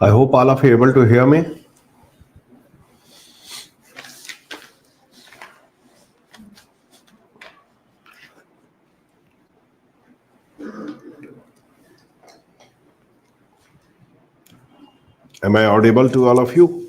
I hope all of you are able to hear me. Am I audible to all of you?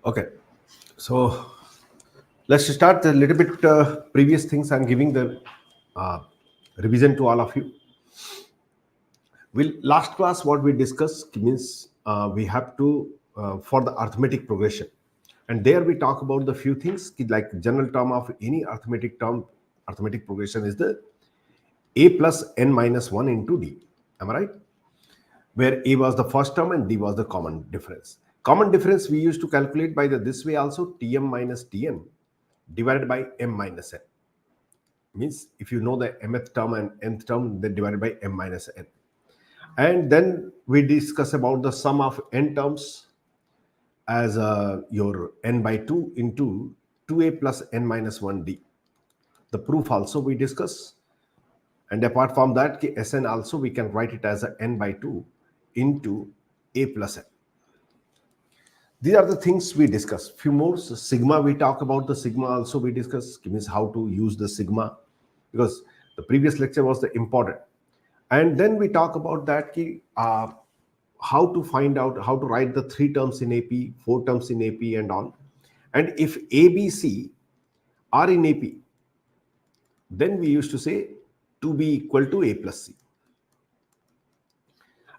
Okay. So let's start a little bit previous things. I'm giving the uh, revision to all of you. Last class what we discussed means we have to for the arithmetic progression, and there we talk about the few things like general term of any arithmetic term. Arithmetic progression is the a plus n minus 1 into d. Am I right? Where a was the first term and d was the common difference. Common difference we used to calculate by this way also, tm minus tn divided by m minus n. Means if you know the mth term and nth term, then divided by m minus n. And then we discuss about the sum of n terms as your n by 2 into 2a plus n minus 1d. The proof also we discuss. And apart from that, Sn also we can write it as a n by 2 into a plus n. These are the things we discuss. Few more. So sigma, we talk about the sigma also we discuss. Means how to use the sigma, because the previous lecture was the important. And then we talk about that how to find out how to write the 3 terms in AP, 4 terms in AP and on. And if A, B, C are in AP, then we used to say 2b equal to a plus c.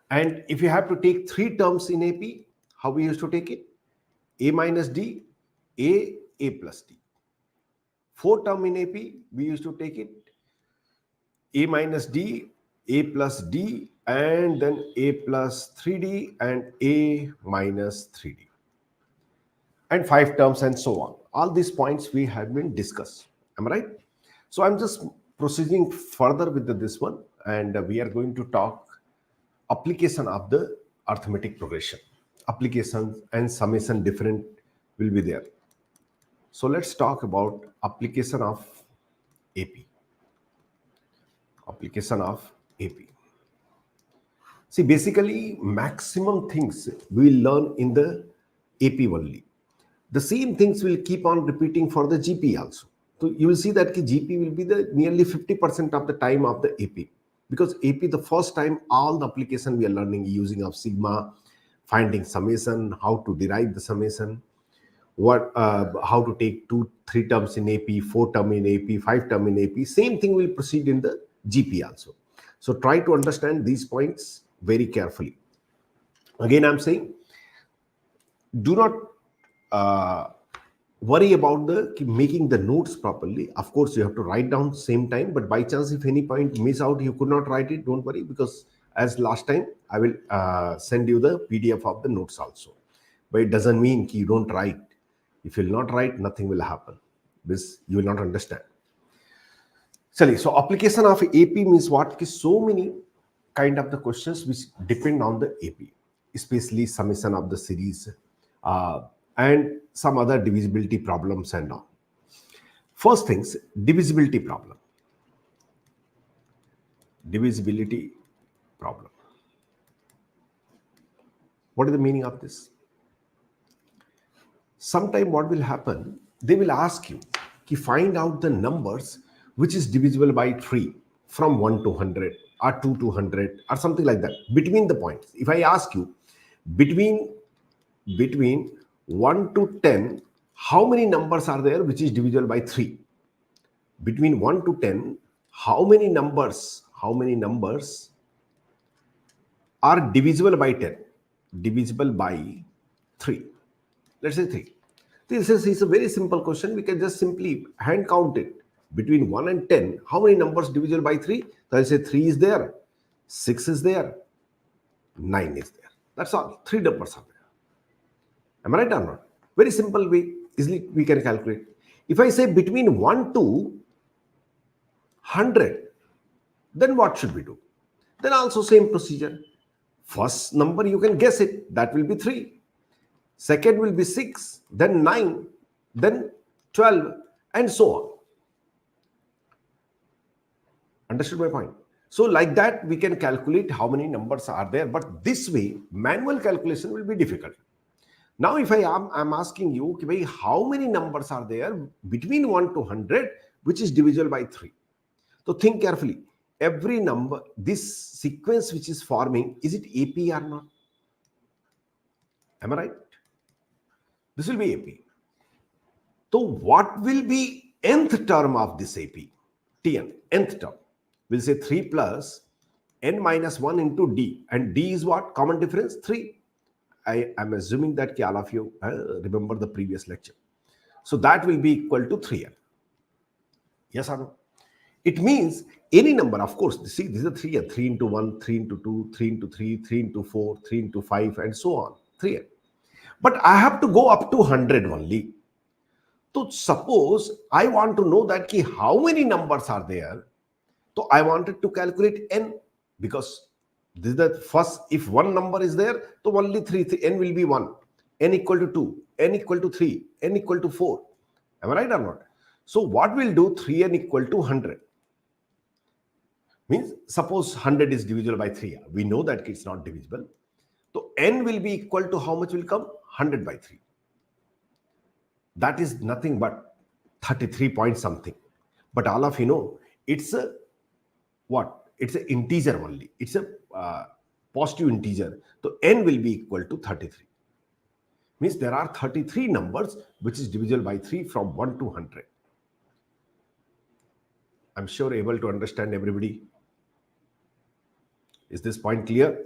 And if you have to take 3 terms in AP, how we used to take it? A minus d, a plus d. 4 term in AP, we used to take it a minus d, a plus d, and then a plus 3d and a minus 3d. And 5 terms and so on. All these points we have been discussed. Am I right? So I'm just proceeding further with this one, and we are going to talk application of the arithmetic progression. Applications and summation different will be there. So let's talk about application of AP. Application of AP. See, basically, maximum things we will learn in the AP only. The same things will keep on repeating for the GP also. So you will see that GP will be the nearly 50% of the time of the AP, because AP the first time all the application we are learning using of sigma, finding summation, how to derive the summation, how to take 2-3 terms in AP, 4 term in AP, 5 term in AP. Same thing will proceed in the GP also. So try to understand these points very carefully. Again, I'm saying, do not worry about the making the notes properly. Of course, you have to write down same time, but by chance if any point miss out, you could not write it, don't worry, because as last time I will send you the PDF of the notes also. But it doesn't mean you don't write. If you will not write, nothing will happen. This you will not understand. So application of AP means what? So many kind of the questions which depend on the AP, especially summation of the series and some other divisibility problems and all. First things, divisibility problem. Divisibility problem. What is the meaning of this? Sometime what will happen, they will ask you to find out the numbers which is divisible by 3 from 1 to 100 or 2 to 100 or something like that, between the points. If I ask you between 1 to 10, how many numbers are there which is divisible by 3? Between 1 to 10, how many numbers are divisible by 10? Divisible by 3. Let's say 3. This is a very simple question. We can just simply hand count it. between 1 and 10, how many numbers divisible by 3? So I'll say 3 is there, 6 is there, 9 is there. That's all. 3 numbers are there. Am I right or not? Very simple way, easily we can calculate. If I say between 1 to 100, then what should we do? Then also same procedure. First number you can guess it, that will be 3. Second will be 6, then 9, then 12, and so on. Understood my point? So like that we can calculate how many numbers are there, but this way manual calculation will be difficult. Now if I'm asking you, okay, how many numbers are there between 1 to 100 which is divisible by 3? So think carefully. Every number, this sequence which is forming, is it AP or not? Am I right? This will be AP. So what will be nth term of this AP? Tn, nth term. We'll say 3 plus n minus 1 into d. And d is what? Common difference? 3. I am assuming that all of you remember the previous lecture. So that will be equal to 3n. Yes or no? It means any number, of course, see, this is a 3n. 3 into 1, 3 into 2, 3 into 3, 3 into 4, 3 into 5, and so on. 3n. But I have to go up to 100 only. So suppose I want to know that how many numbers are there. So I wanted to calculate n, because this is the first, if one number is there, so only 3, n will be 1, n equal to 2, n equal to 3, n equal to 4. Am I right or not? So what will do 3n equal to 100? Means suppose 100 is divisible by 3. We know that it's not divisible. So n will be equal to how much will come? 100 by 3. That is nothing but 33 point something. But all of you know, it's a what? It's an integer only. It's a positive integer. So n will be equal to 33. Means there are 33 numbers which is divisible by 3 from 1 to 100. I'm sure able to understand everybody. Is this point clear?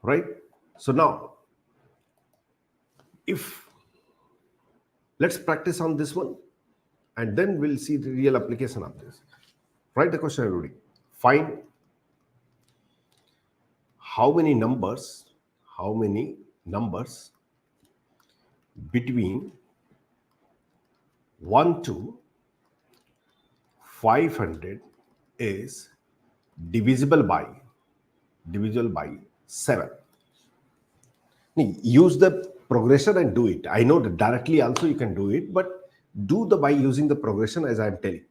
Right? So now, let's practice on this one, and then we'll see the real application of this. Write the question, everybody. Find how many numbers between 1 to 500 is divisible by 7. Use the progression and do it. I know that directly also you can do it, but do by using the progression as I am telling.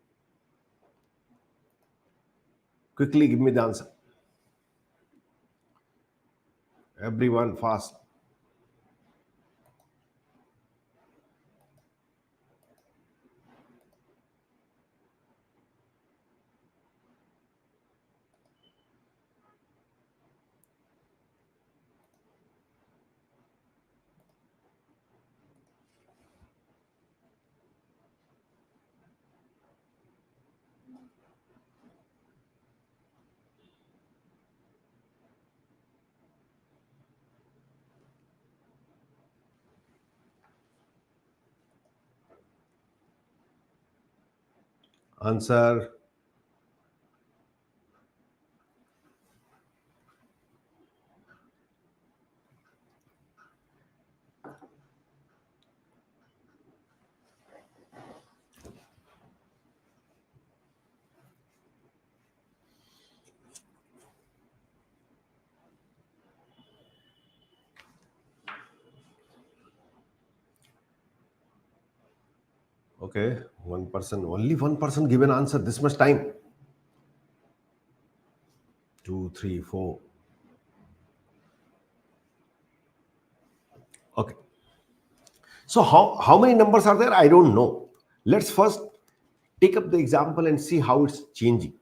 Quickly give me the answer. Everyone fast. Answer. Okay, only one person give an answer. This much time. 2, 3, 4. Okay. So how many numbers are there? I don't know. Let's first take up the example and see how it's changing.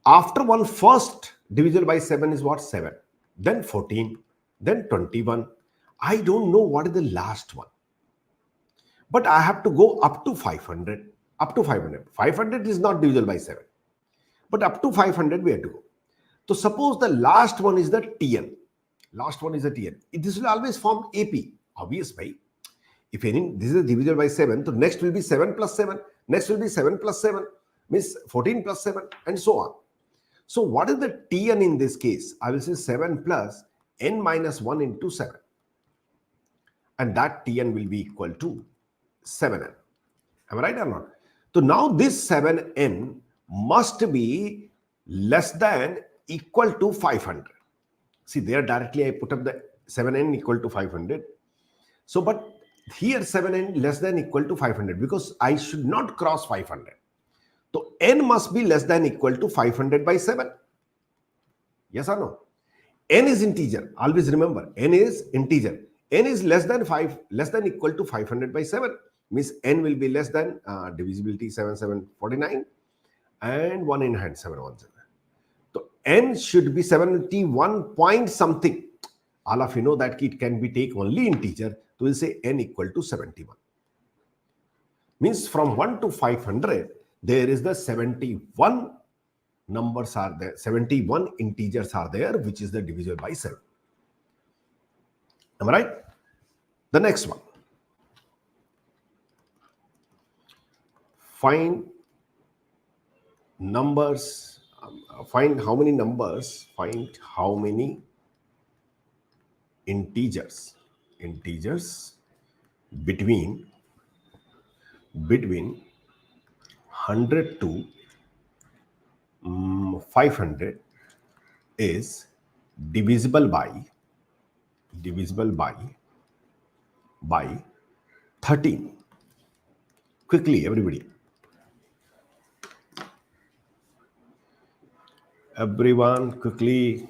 After one first divisible by 7 is what? 7. Then 14. Then 21. I don't know what is the last one. But I have to go up to 500. Up to 500. 500 is not divisible by 7. But up to 500 we have to go. So suppose the last one is the Tn. Last one is the Tn. This will always form AP. Obvious, right? If any, this is divisible by 7, so next will be 7 plus 7, next will be 7 plus 7, means 14 plus 7, and so on. So what is the Tn in this case? I will say 7 plus n minus 1 into 7. And that Tn will be equal to 7n. Am I right or not? So now this 7n must be less than equal to 500. See, there directly I put up the 7n equal to 500. So, but here 7n less than equal to 500 because I should not cross 500. So n must be less than equal to 500 by 7. Yes or no? N is integer. Always remember, n is integer. N is less than equal to 500 by 7. Means n will be less than divisibility 749 and 1 in hand 717. So n should be 71 point something. All of you know that it can be take only integer. So we'll say n equal to 71. Means from 1 to 500, there is the 71 numbers are there, 71 integers are there, which is the divisible by 7. Am I right? The next one. Find numbers, find how many numbers, find how many integers between 100 to 500 is divisible by 13. Quickly, everybody. Everyone, quickly.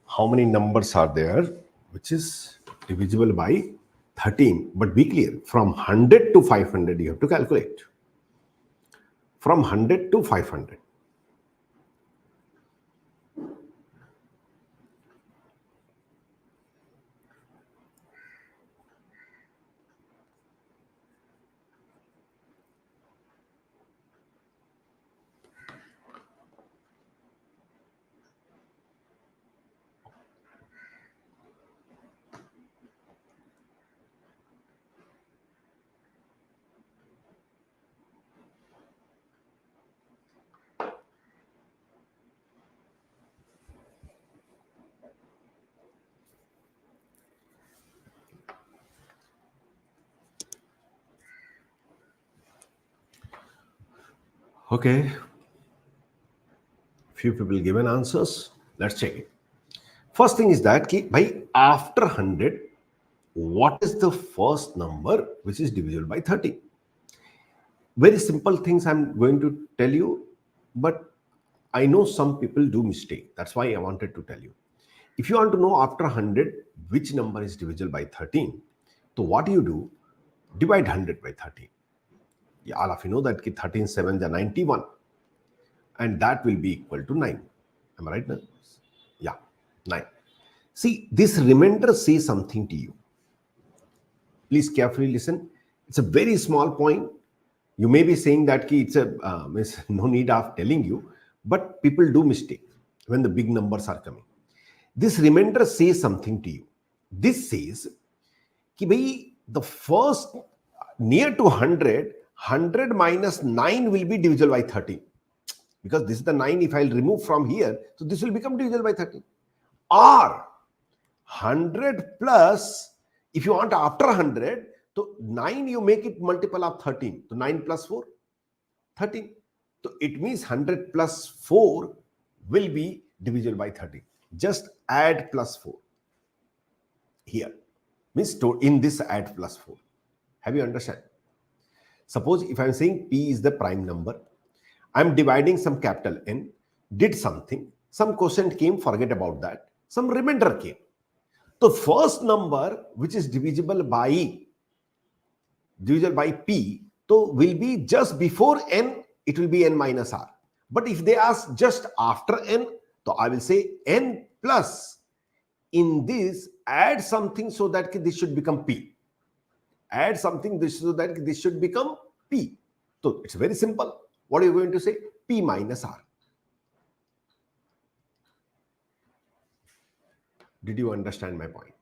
How many numbers are there which is divisible by 13? But be clear, from 100 to 500 you have to calculate. From 100 to 500. Okay. Few people given answers. Let's check it. First thing is that by after 100, what is the first number which is divisible by 30? Very simple things I'm going to tell you, but I know some people do mistake. That's why I wanted to tell you. If you want to know after 100 which number is divisible by 13, so what do you do? Divide 100 by 13. Yeah, all of you know that 13 7 is 91, and that will be equal to 9. Am I right now? Yeah, 9. See, this remainder says something to you. Please carefully listen. It's a very small point. You may be saying that it's no need of telling you, but people do mistake when the big numbers are coming. This remainder says something to you. This says that the first near to 100, 100 minus 9 will be divisible by 13. Because this is the 9, if I'll remove from here, so this will become divisible by 13. Or 100 plus, if you want after 100, so 9 you make it multiple of 13. So 9 plus 4, 13. So it means 100 plus 4 will be divisible by 13. Just add plus 4 here. Means in this add plus 4. Have you understand? Suppose if I'm saying P is the prime number, I'm dividing some capital N, did something, some quotient came, forget about that, some remainder came. The first number which is divisible by P, so will be just before N, it will be N minus R. But if they ask just after N, so I will say N plus in this add something so that this should become P. Add something this so that this should become P. So it's very simple. What are you going to say? P minus R. Did you understand my point?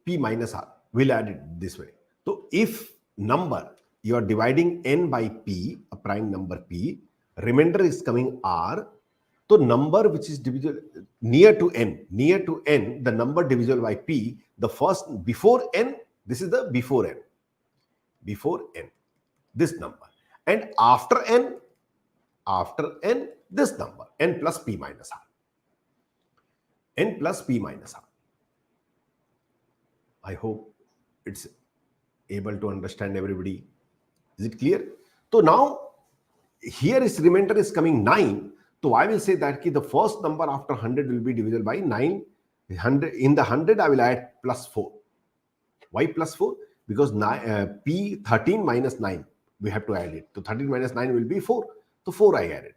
P minus R. We'll add it this way. So if number, you are dividing n by P, a prime number P, remainder is coming R. So number which is divisible near to n, the number divisible by P, the first before n, this is the before n, this number. And after n, this number, n plus P minus R. N plus P minus R. I hope it's able to understand everybody. Is it clear? So now here is remainder is coming 9. So I will say that the first number after 100 will be divisible by 9. In the 100 I will add plus 4. Why plus 4? Because P 13 minus 9 we have to add it. So 13 minus 9 will be 4. So 4 I added.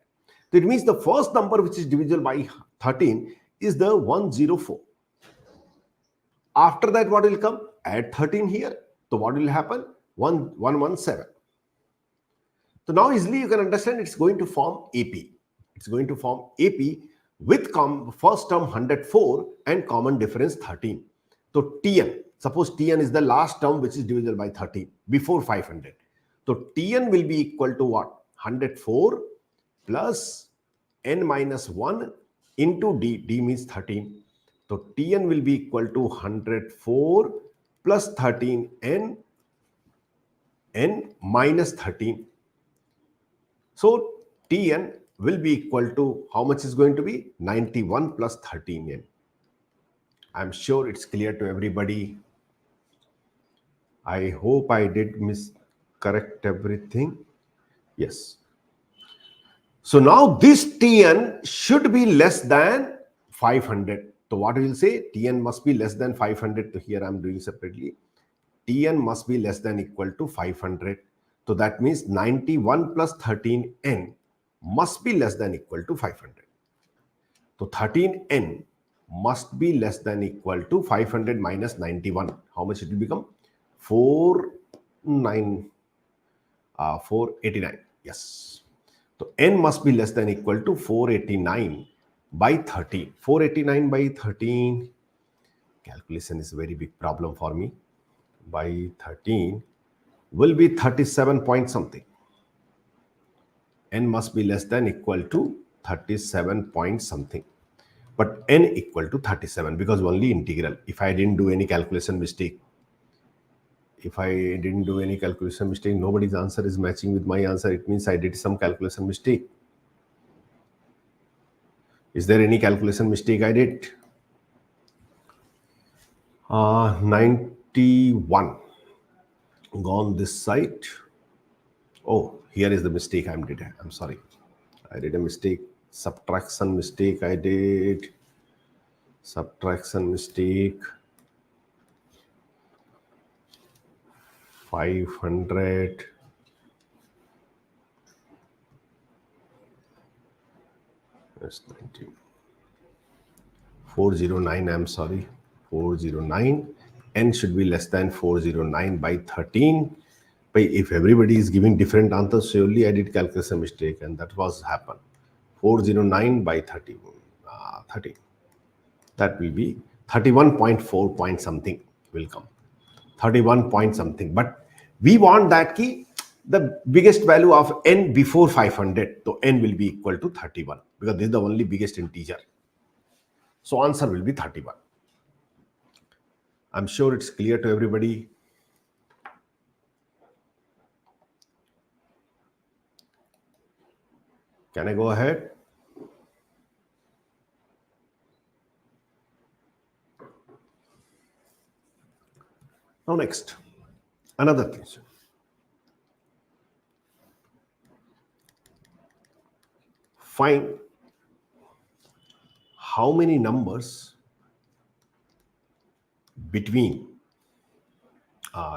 So it means the first number which is divisible by 13 is the 104. After that, what will come? Add 13 here. So what will happen? 117. So now easily you can understand it's going to form AP. It's going to form AP with first term 104 and common difference 13. So Tn, suppose Tn is the last term which is divisible by 13 before 500. So Tn will be equal to what? 104 plus n minus 1 into d. D means 13. So Tn will be equal to 104 plus 13 n minus 13. So Tn will be equal to how much is going to be? 91 plus 13n. I'm sure it's clear to everybody. I hope I did correct everything. Yes. So now this Tn should be less than 500. So what we will say? Tn must be less than 500. So here I'm doing separately. Tn must be less than equal to 500. So that means 91 plus 13n must be less than equal to 500. So 13n must be less than equal to 500 minus 91. How much it will become? 489. Yes. So n must be less than equal to 489 by 13. 489 by 13. Calculation is a very big problem for me. By 13 will be 37 point something. N must be less than equal to 37 point something. But n equal to 37 because only integral. If I didn't do any calculation mistake, nobody's answer is matching with my answer. It means I did some calculation mistake. Is there any calculation mistake I did? 91 gone this side. Oh, here is the mistake I did. I'm sorry. I did a mistake. Subtraction mistake I did. Subtraction mistake. 500. That's 90. 409. I'm sorry. 409. N should be less than 409 by 13. But if everybody is giving different answers, surely I did calculation mistake, and that was happen. 409 by 30. 30. That will be 31.4 point something will come. 31 point something. But we want that the biggest value of n before 500. So n will be equal to 31 because this is the only biggest integer. So answer will be 31. I'm sure it's clear to everybody. Can I go ahead? Now next, another thing. Find how many numbers between,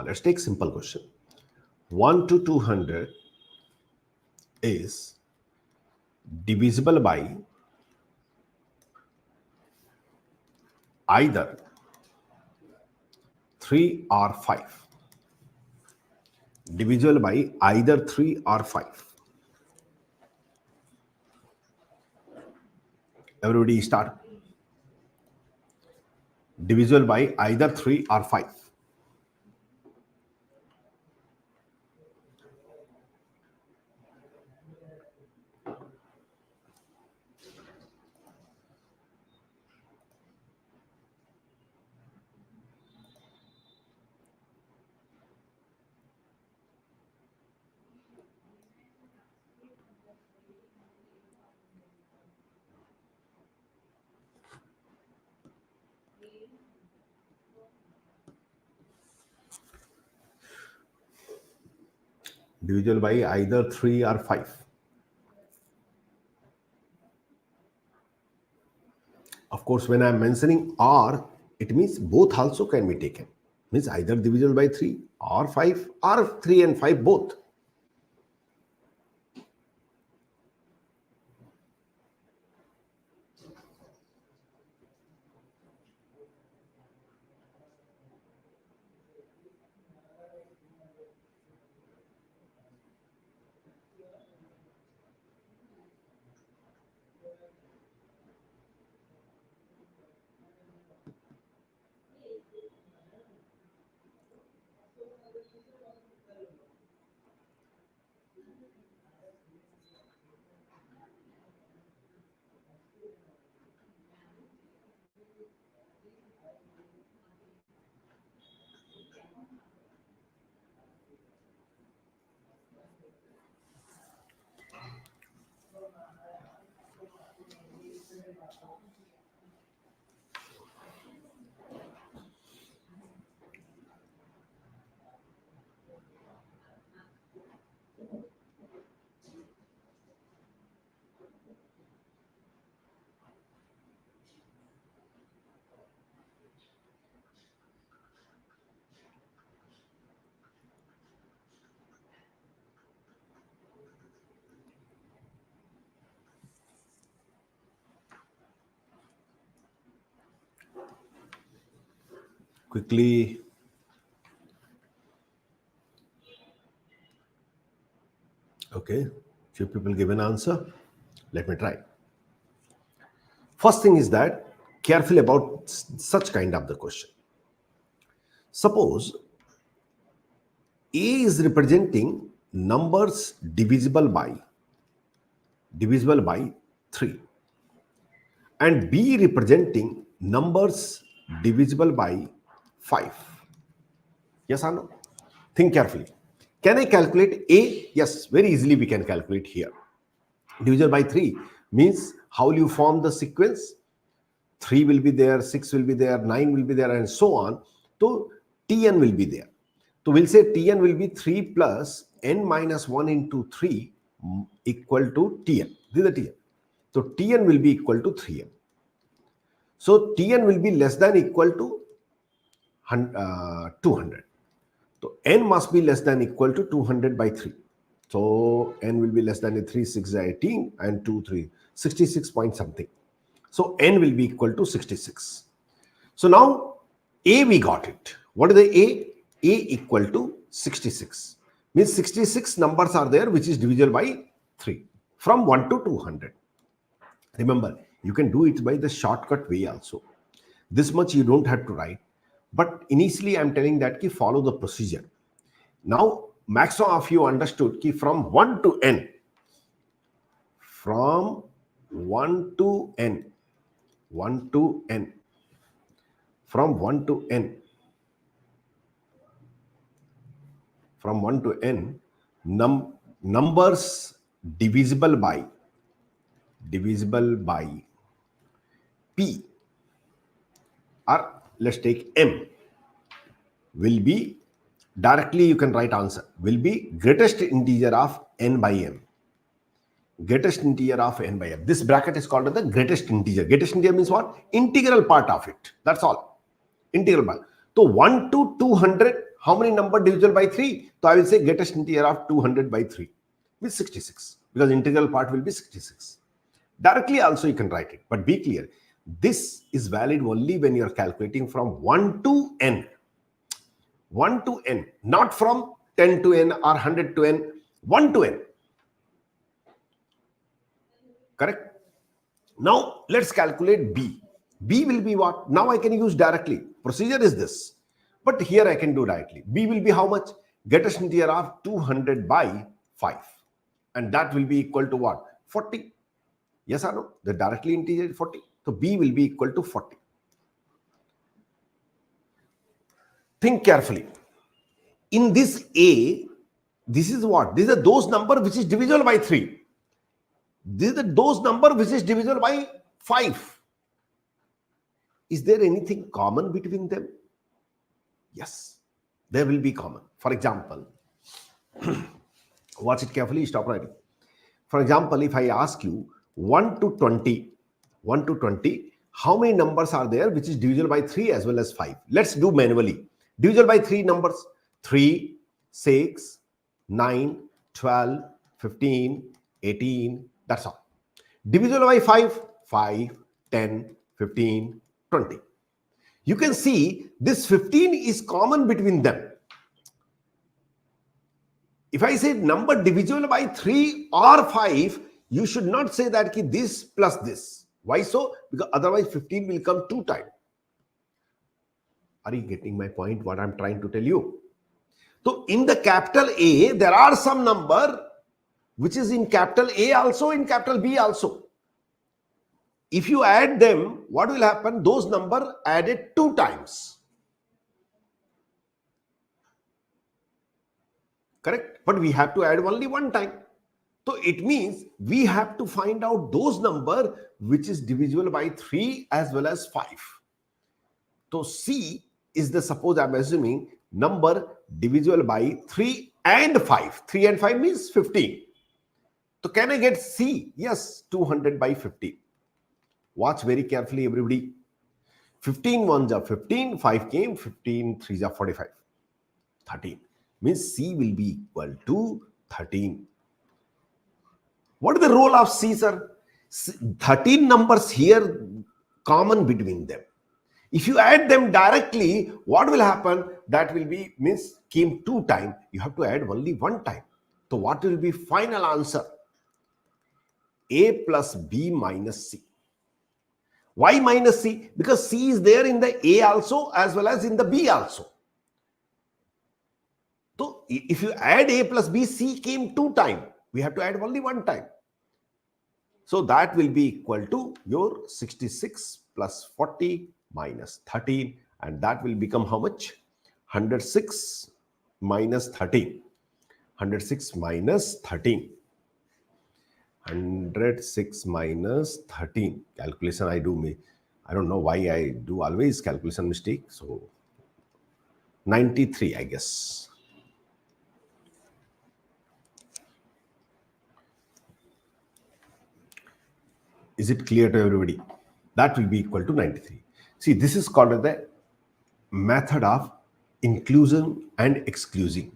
let's take simple question. 1 to 200 is divisible by either 3 or 5. Divisible by either 3 or 5. Everybody start. Divisible by either 3 or 5. Divisible by either 3 or 5. Of course, when I am mentioning or, it means both also can be taken. Means either divisible by 3 or 5 or 3 and 5 both. Quickly. Okay. Few people give an answer. Let me try. First thing is that careful about such kind of the question. Suppose A is representing numbers divisible by 3 and B representing numbers divisible by 5. Yes or no? Think carefully. Can I calculate A? Yes, very easily we can calculate here. Divisible by 3 means how will you form the sequence? 3 will be there, 6 will be there, 9 will be there, and so on. So Tn will be there. So we'll say Tn will be 3 plus n minus 1 into 3 equal to Tn. This is the Tn. So Tn will be equal to 3n. So Tn will be less than equal to 200. So n must be less than equal to 200 by 3. So n will be less than 3, 6 18 and 2, 3, 66 point something. So n will be equal to 66. So now A we got it. What is the A? A equal to 66. Means 66 numbers are there which is divisible by 3 from 1 to 200. Remember, you can do it by the shortcut way also. This much you don't have to write. But initially I am telling that ki follow the procedure. Now maximum of you understood ki from 1 to n. From 1 to n. 1 to n. From 1 to n. From 1 to n, numbers divisible by p, or let's take m, will be, directly you can write answer, will be greatest integer of n by m. Greatest integer of n by m. This bracket is called the greatest integer. Greatest integer means what? Integral part of it. That's all. Integral part. So 1 to 200, how many number divisible by 3? So I will say greatest integer of 200 by 3 with 66, because integral part will be 66. Directly also you can write it, but be clear. This is valid only when you are calculating from 1 to n. 1 to n, not from 10 to n or 100 to n, 1 to n. Correct? Now let's calculate b. B will be what? Now I can use directly. Procedure is this. But here I can do directly. B will be how much? Get a integer of 200 by 5. And that will be equal to what? 40. Yes or no? The directly integer is 40. So B will be equal to 40. Think carefully. In this A, this is what? These are those number which is divisible by 3. These are those number which is divisible by 5. Is there anything common between them? Yes, there will be common. For example, watch it carefully, stop writing. For example, if I ask you 1 to 20, 1 to 20, how many numbers are there which is divisible by 3 as well as 5? Let's do manually. Divisible by 3 numbers: 3, 6, 9, 12, 15, 18, that's all. Divisible by 5, 5, 10, 15, 20. You can see this 15 is common between them. If I say number divisible by 3 or 5, you should not say that this plus this. Why so? Because otherwise 15 will come 2 times. Are you getting my point, what I'm trying to tell you? So in the capital A, there are some number which is in capital A also, in capital B also. If you add them, what will happen? Those number added 2 times. Correct? But we have to add only 1 time. So it means we have to find out those number which is divisible by 3 as well as 5. So C is the, suppose I'm assuming, number divisible by 3 and 5. 3 and 5 means 15. So can I get C? Yes, 200 by 50. Watch very carefully, everybody. 15 ones are 15, 5 came, 15 threes are 45. 13. Means C will be equal to 13. What is the role of C, sir? 13 numbers here common between them. If you add them directly, what will happen? That will be, means came 2 times. You have to add only 1 time. So what will be final answer? A plus B minus C. Why minus C? Because C is there in the A also as well as in the B also. So if you add A plus B, C came 2 times. We have to add only 1 time. So that will be equal to your 66 plus 40 minus 13. And that will become how much? 106 minus 13. 106 minus 13. 106 minus 13. Calculation I do me. I don't know why I do always calculation mistake. So 93, I guess. Is it clear to everybody? That will be equal to 93. See, this is called the method of inclusion and exclusion.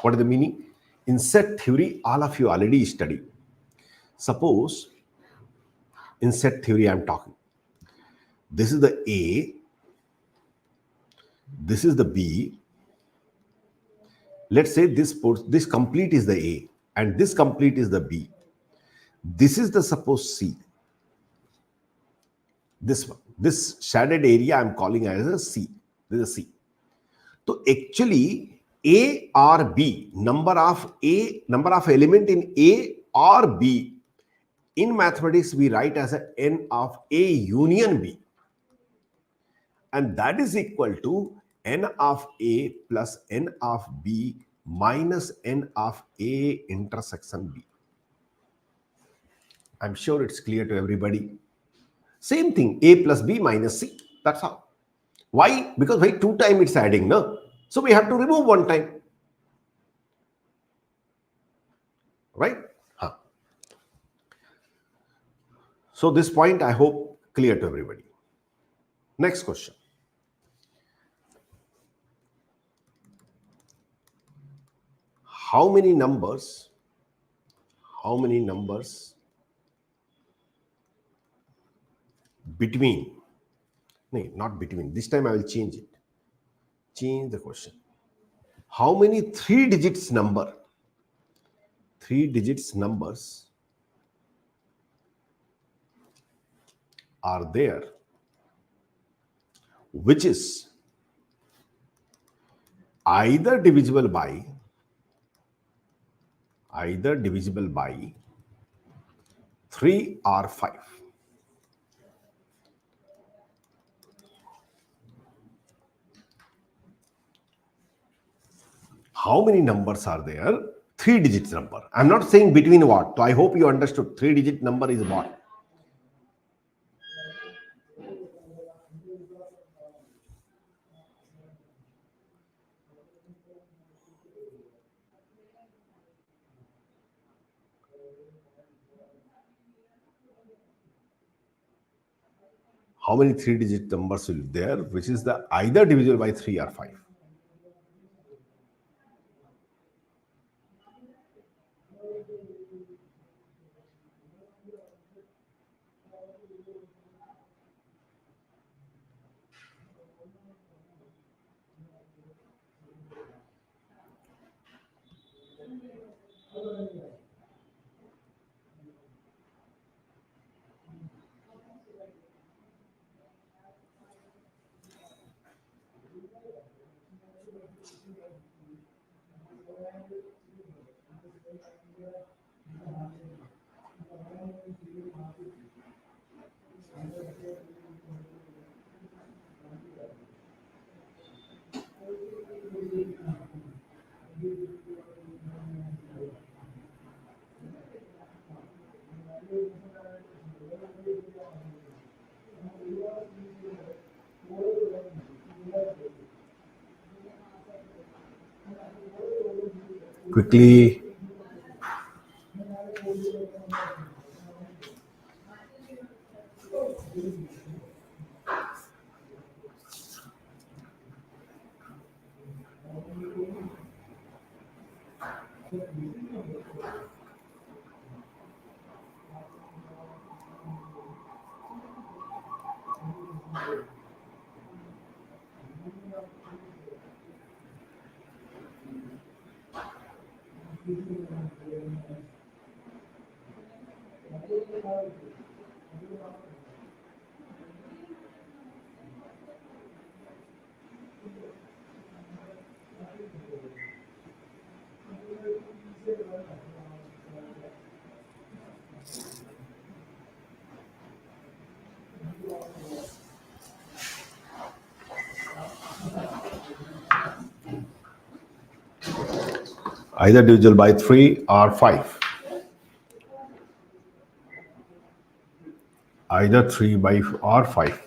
What is the meaning? In set theory, all of you already studied. Suppose in set theory I'm talking. This is the A, this is the B. Let's say this complete is the A and this complete is the B. This is the, suppose, C. This one, this shaded area I'm calling as a C. This is a C. So actually A or B, number of element in A or B, in mathematics we write as a n of A union B. And that is equal to n of A plus n of B minus n of A intersection B. I'm sure it's clear to everybody. Same thing, A plus B minus C. That's how. Why? Because by 2 times it's adding, no? So we have to remove 1 time. Right? Huh. So this point I hope clear to everybody. Next question. How many numbers between, no, not between, this time I will change it. Change the question. How many three digits numbers are there which is either divisible by 3 or 5? How many numbers are there? Three digits number. I'm not saying between what. So I hope you understood. Three digit number is what? How many three digit numbers will be there which is the either divisible by 3 or 5? Quickly. Either divisible by 3 or 5. Either 3 by or 5.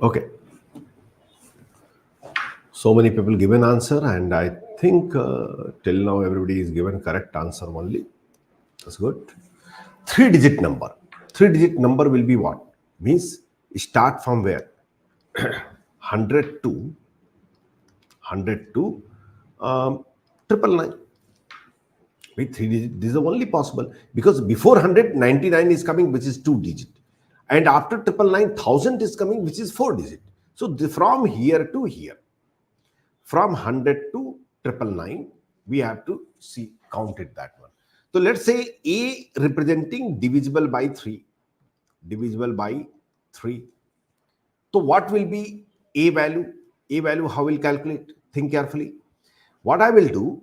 Okay. So many people give an answer, and I think till now everybody is given correct answer only. That's good. Three-digit number. Three-digit number will be what? Means start from where? 100 to 100 to triple nine. With three digit, this is only possible because before 100, 99 is coming, which is two digit, and after triple nine, 1000 is coming, which is four digit. So from here to here, from 100 to triple nine, we have to see count it that one. So let's say A representing divisible by 3, divisible by 3. So what will be A value. A value, how will calculate? Think carefully. What I will do,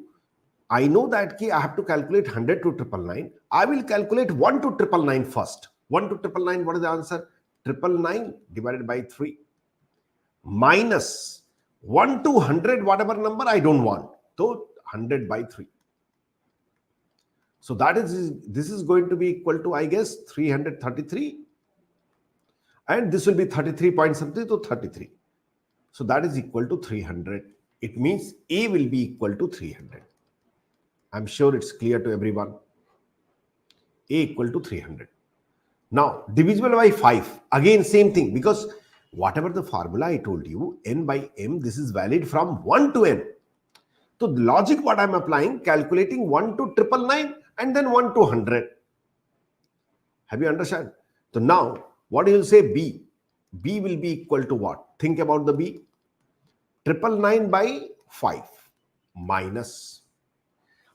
I know that I have to calculate 100 to 999. I will calculate 1 to 999 first. 1 to 999, what is the answer? 999 divided by 3 minus 1 to 100, whatever number I don't want. So 100 by 3. So this is going to be equal to, I guess, 333. And this will be 33 point something to 33. So that is equal to 300. It means A will be equal to 300. I'm sure it's clear to everyone. A equal to 300. Now, divisible by 5. Again, same thing, because whatever the formula I told you, n by m, this is valid from 1 to n. So the logic what I'm applying, calculating 1 to 999 and then 1 to 100. Have you understand? So now, what do you say B? B will be equal to what? Think about the B. 999 by 5 minus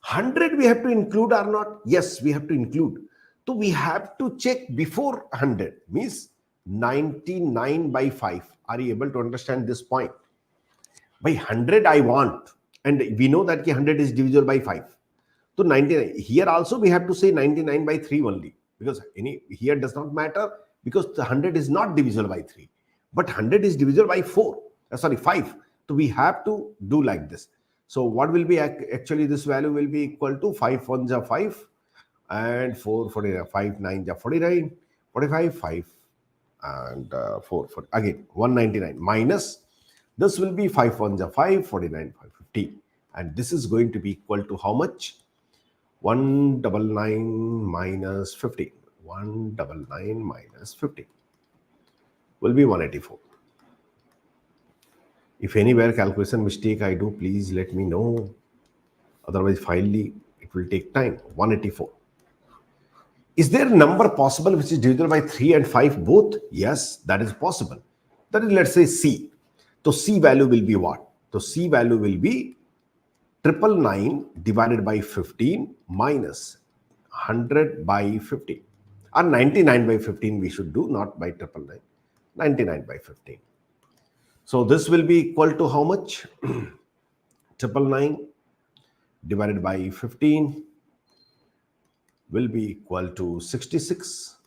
100 we have to include or not? Yes, we have to include. So we have to check before 100, means 99 by 5. Are you able to understand this point? By 100 I want, and we know that 100 is divisible by 5. So 99. Here also we have to say 99 by 3 only, because here does not matter, because the 100 is not divisible by 3. But 100 is divisible by 5. So we have to do like this. So what will be actually, this value will be equal to 5 ones are 5 and 4 49, 5 9 are 49, 45 5 and 4 again 199 minus this will be 5 ones are 5 49 5 50, and this is going to be equal to how much? 199 minus 50. 199 minus 50 will be 184. If anywhere calculation mistake I do, please let me know. Otherwise, finally, it will take time. 184. Is there a number possible which is divisible by 3 and 5 both? Yes, that is possible. That is, let's say, C. So C value will be what? So C value will be 999 divided by 15 minus 100 by 15. Or 99 by 15 we should do, not by 999. 99 by 15. So this will be equal to how much? 999 divided by 15 will be equal to 66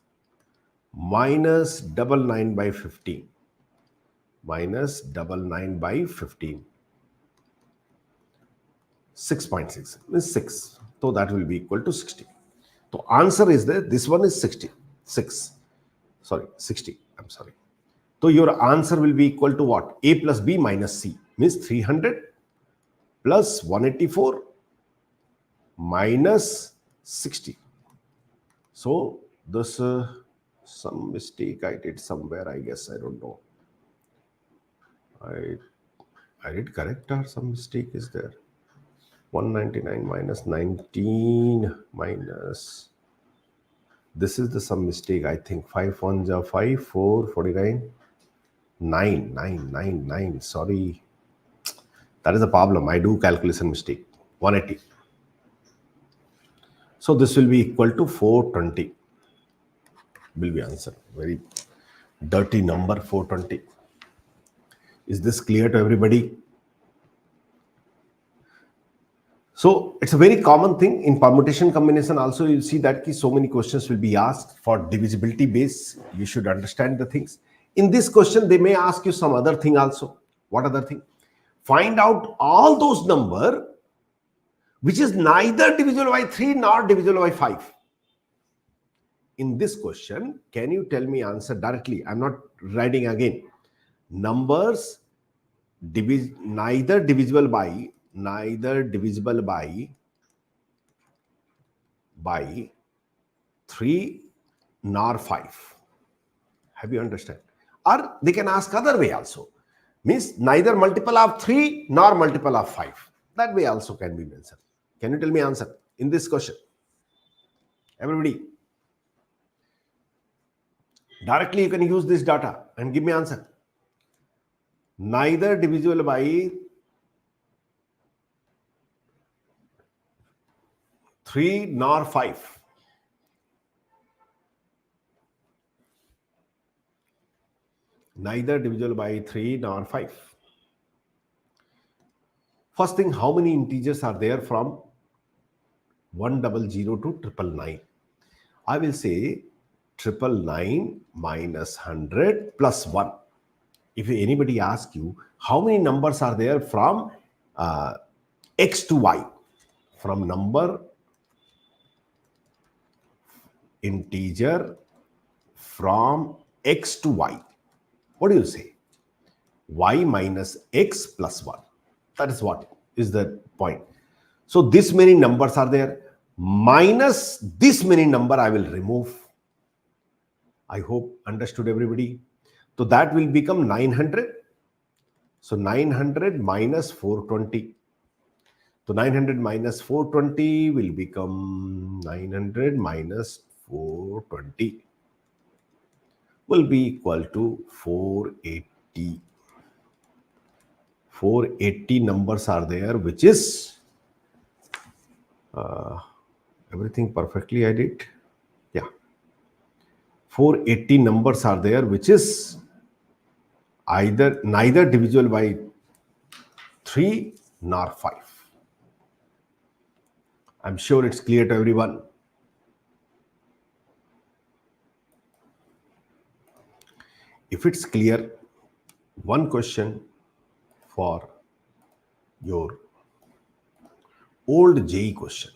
minus 99 by 15 minus 99 by 15. 6.6 means 6. So that will be equal to 60. So answer is there. This one is 66. Sorry, 60. I'm sorry. So your answer will be equal to what? A plus B minus C means 300 plus 184 minus 60. So this some mistake I did somewhere, I guess. I don't know. I did correct or some mistake is there. 199 minus 19 minus. This is the some mistake, I think. 5 ones are 5, 4, 49, 9. Sorry. That is a problem. I do calculation mistake. 180. So this will be equal to 420. Will be answer. Very dirty number, 420. Is this clear to everybody? So it's a very common thing in permutation combination. Also, you'll see that so many questions will be asked for divisibility base. You should understand the things. In this question, they may ask you some other thing also. What other thing? Find out all those number which is neither divisible by 3 nor divisible by 5. In this question, can you tell me answer directly? I'm not writing again. Numbers neither divisible by 3 nor 5. Have you understand? Or they can ask other way also. Means neither multiple of 3 nor multiple of 5. That way also can be mentioned. Can you tell me answer in this question? Everybody. Directly you can use this data and give me answer. Neither divisible by 3 nor 5. neither divisible by 3 nor 5. First thing, how many integers are there from 100 to 999? I will say 999 minus 100 plus 1. If anybody asks you how many numbers are there from uh, x to y, from number integer from x to y, what do you say? Y minus x plus 1. That is what is the point. So this many numbers are there, minus this many number I will remove. I hope understood everybody. So that will become 900. So 900 minus 420. So 900 minus 420 will become 900 minus 420 will be equal to 480. 480 numbers are there, which is everything perfectly I did. Yeah. 480 numbers are there, which is neither divisible by 3 nor 5. I'm sure it's clear to everyone. If it's clear, one question for your old JE question.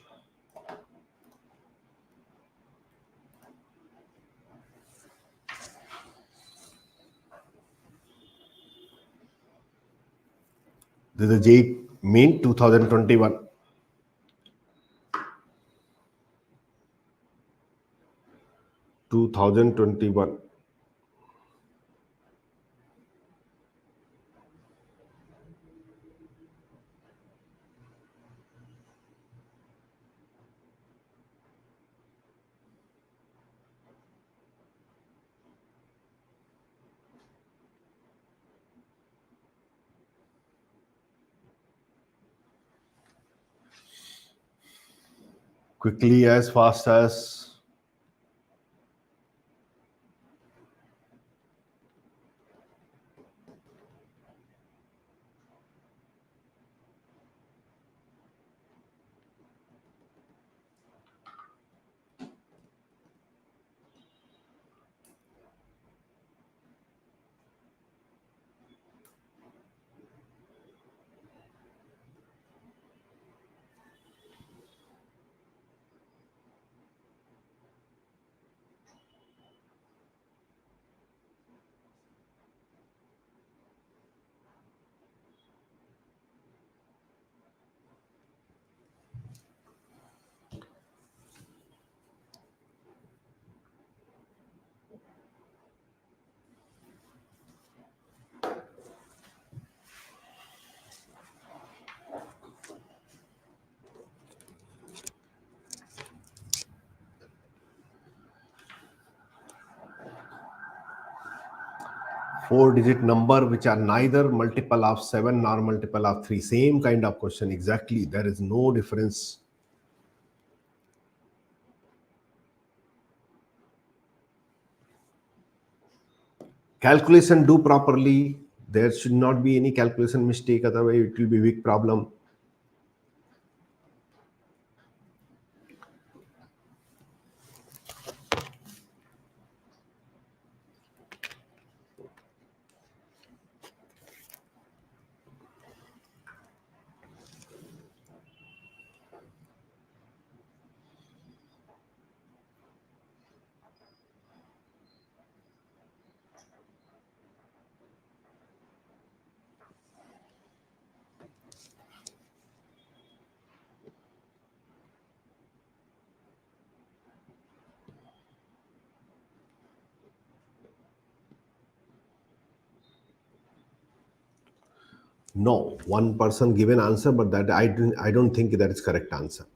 This is JE Main 2021. Quickly, as fast as. Four-digit number which are neither multiple of 7 nor multiple of 3. Same kind of question, exactly. There is no difference. Calculation do properly. There should not be any calculation mistake, otherwise it will be big problem. No, one person given answer, but that I don't think that is correct answer.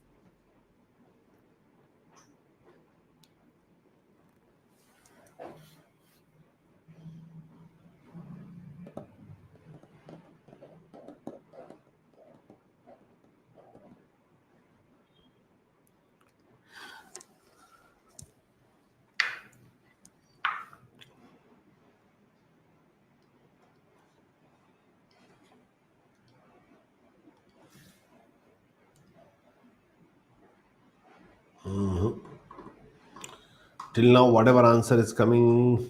Till now, whatever answer is coming,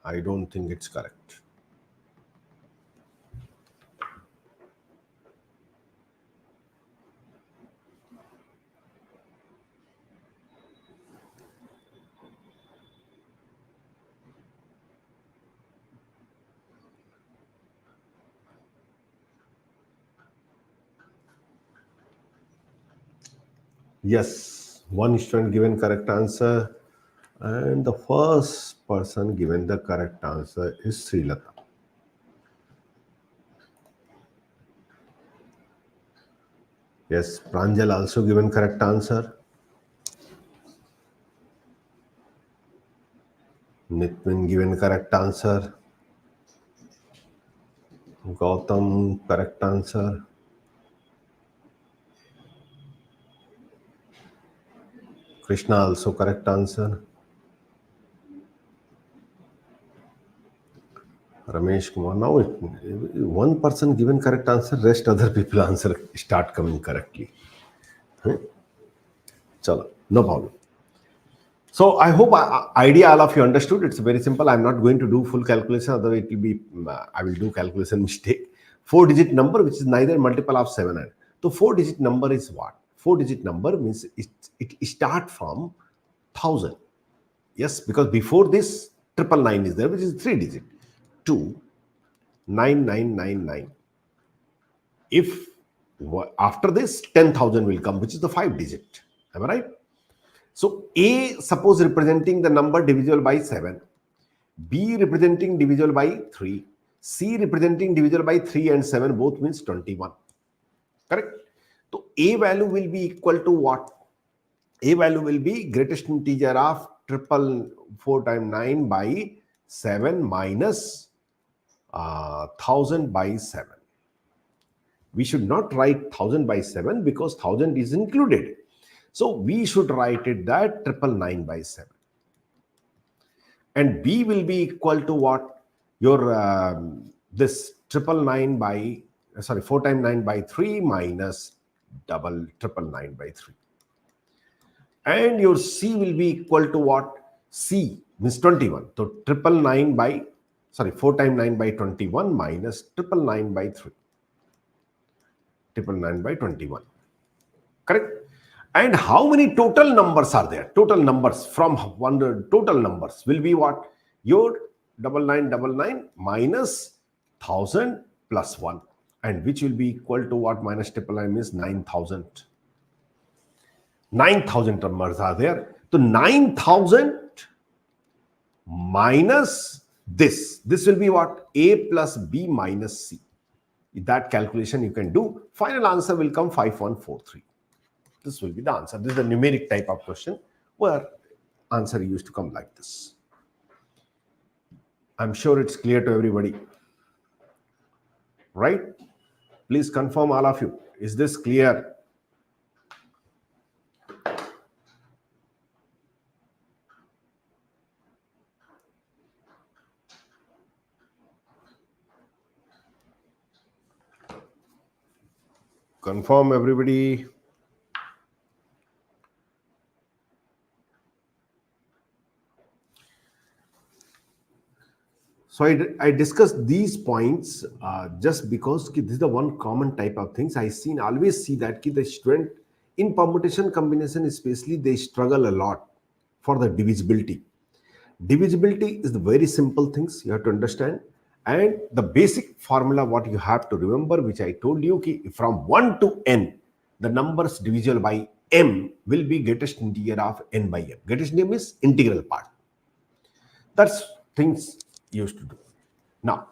I don't think it's correct. Yes, one student given correct answer, and the first person given the correct answer is Srilata. Yes, Pranjal also given correct answer. Nitwin given correct answer. Gautam correct answer. Krishna also correct answer. Ramesh Kumar. Now one person given correct answer, rest other people answer start coming correctly. Chalo, no problem. So I hope idea all of you understood. It's very simple. I'm not going to do full calculation, otherwise it will be I will do calculation mistake. Four-digit number which is neither multiple of 7 and so four-digit number is what? Four-digit number means it start from 1000. Yes, because before this triple nine is there, which is three-digit. 29999. If after this 10,000 will come, which is the five-digit. Am I right? So A suppose representing the number divisible by 7, B representing divisible by 3, C representing divisible by 3 and 7 both means 21. Correct? So A value will be equal to what? A value will be greatest integer of triple 4 times 9 by 7 minus 1000 by 7. We should not write 1000 by 7 because 1000 is included. So we should write it that 999 by 7. And B will be equal to what? Your this 999 by 4 times 9 by 3 minus double 999 by 3. And your C will be equal to what? C means 21. So 999 by 4 times 9 by 21 minus 999 by 3. 999 by 21. Correct? And how many total numbers are there? Total numbers from 100 total numbers will be what? Your 9999 minus 1000 plus 1. And which will be equal to what? Minus 999 means 9000. 9000 numbers are there. So 9000 minus this. This will be what? A plus B minus C. That calculation you can do. Final answer will come 5143. This will be the answer. This is a numeric type of question where answer used to come like this. I'm sure it's clear to everybody. Right? Please confirm all of you. Is this clear? Confirm everybody. So I discussed these points just because this is the one common type of things I always see that the student in permutation combination especially they struggle a lot for the divisibility. Divisibility is the very simple things you have to understand, and the basic formula what you have to remember, which I told you, from 1 to n, the numbers divisible by m will be greatest integer of n by m. Greatest integer is integral part. That's things used to do. Now,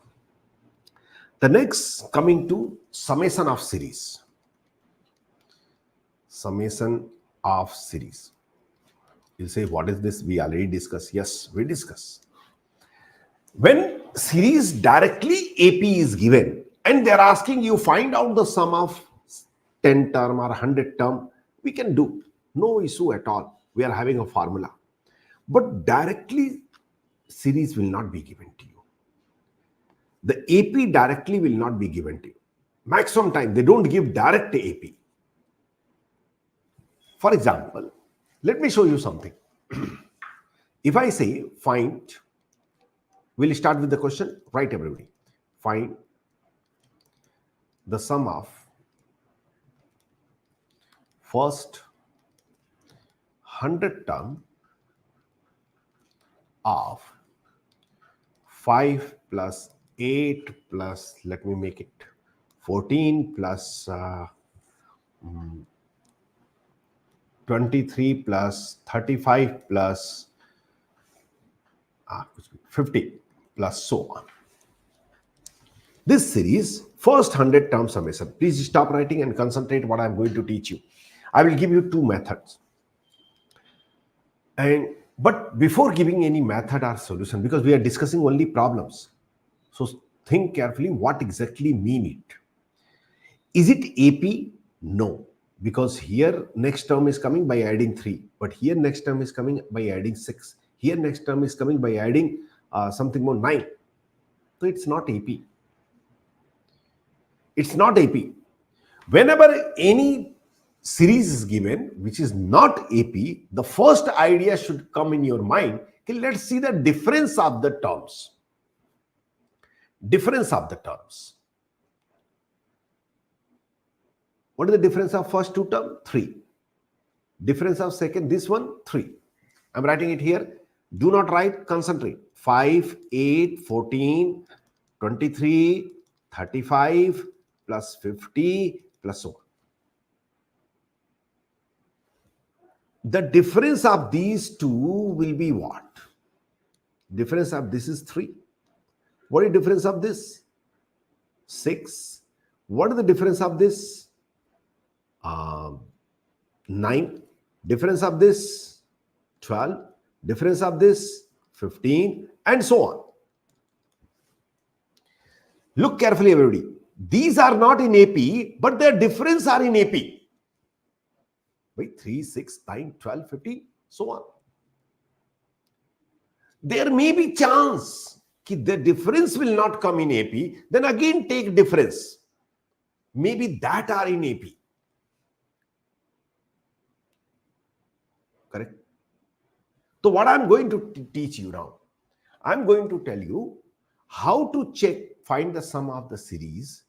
the next coming to summation of series. Summation of series. You say, what is this? We already discussed. Yes, we discussed. When series directly AP is given and they're asking you find out the sum of 10 term or 100 term, we can do. No issue at all. We are having a formula. But directly series will not be given to you. The AP directly will not be given to you. Maximum time, they don't give direct AP. For example, let me show you something. If I say find, we'll start with the question. Right, everybody. Find the sum of first 100 term of 5 plus 8 plus, let me make it 14 plus 23 plus 35 plus 50 plus so on. This series, first 100 term summation. Please stop writing and concentrate what I'm going to teach you. I will give you two methods. But before giving any method or solution, because we are discussing only problems, so think carefully what exactly mean it. Is it AP? No, because here next term is coming by adding 3, but here next term is coming by adding 6. Here next term is coming by adding something more 9. So it's not AP. It's not AP. Whenever any series is given which is not AP, the first idea should come in your mind. Okay, let's see the difference of the terms. Difference of the terms. What is the difference of first two term? 3. Difference of second, this one, 3. I'm writing it here. Do not write, concentrate. 5, 8, 14, 23, 35, plus 50, plus so on. The difference of these two will be what? Difference of this is 3. What is the difference of this? 6. What is the difference of this? 9. Difference of this? 12. Difference of this? 15, and so on. Look carefully, everybody. These are not in AP, but their difference are in AP. Wait, 3, 6, 9, 12, 15, so on. There may be chance that the difference will not come in AP, then again take difference. Maybe that are in AP. Correct? So what I'm going to teach you now, I'm going to tell you how to find the sum of the series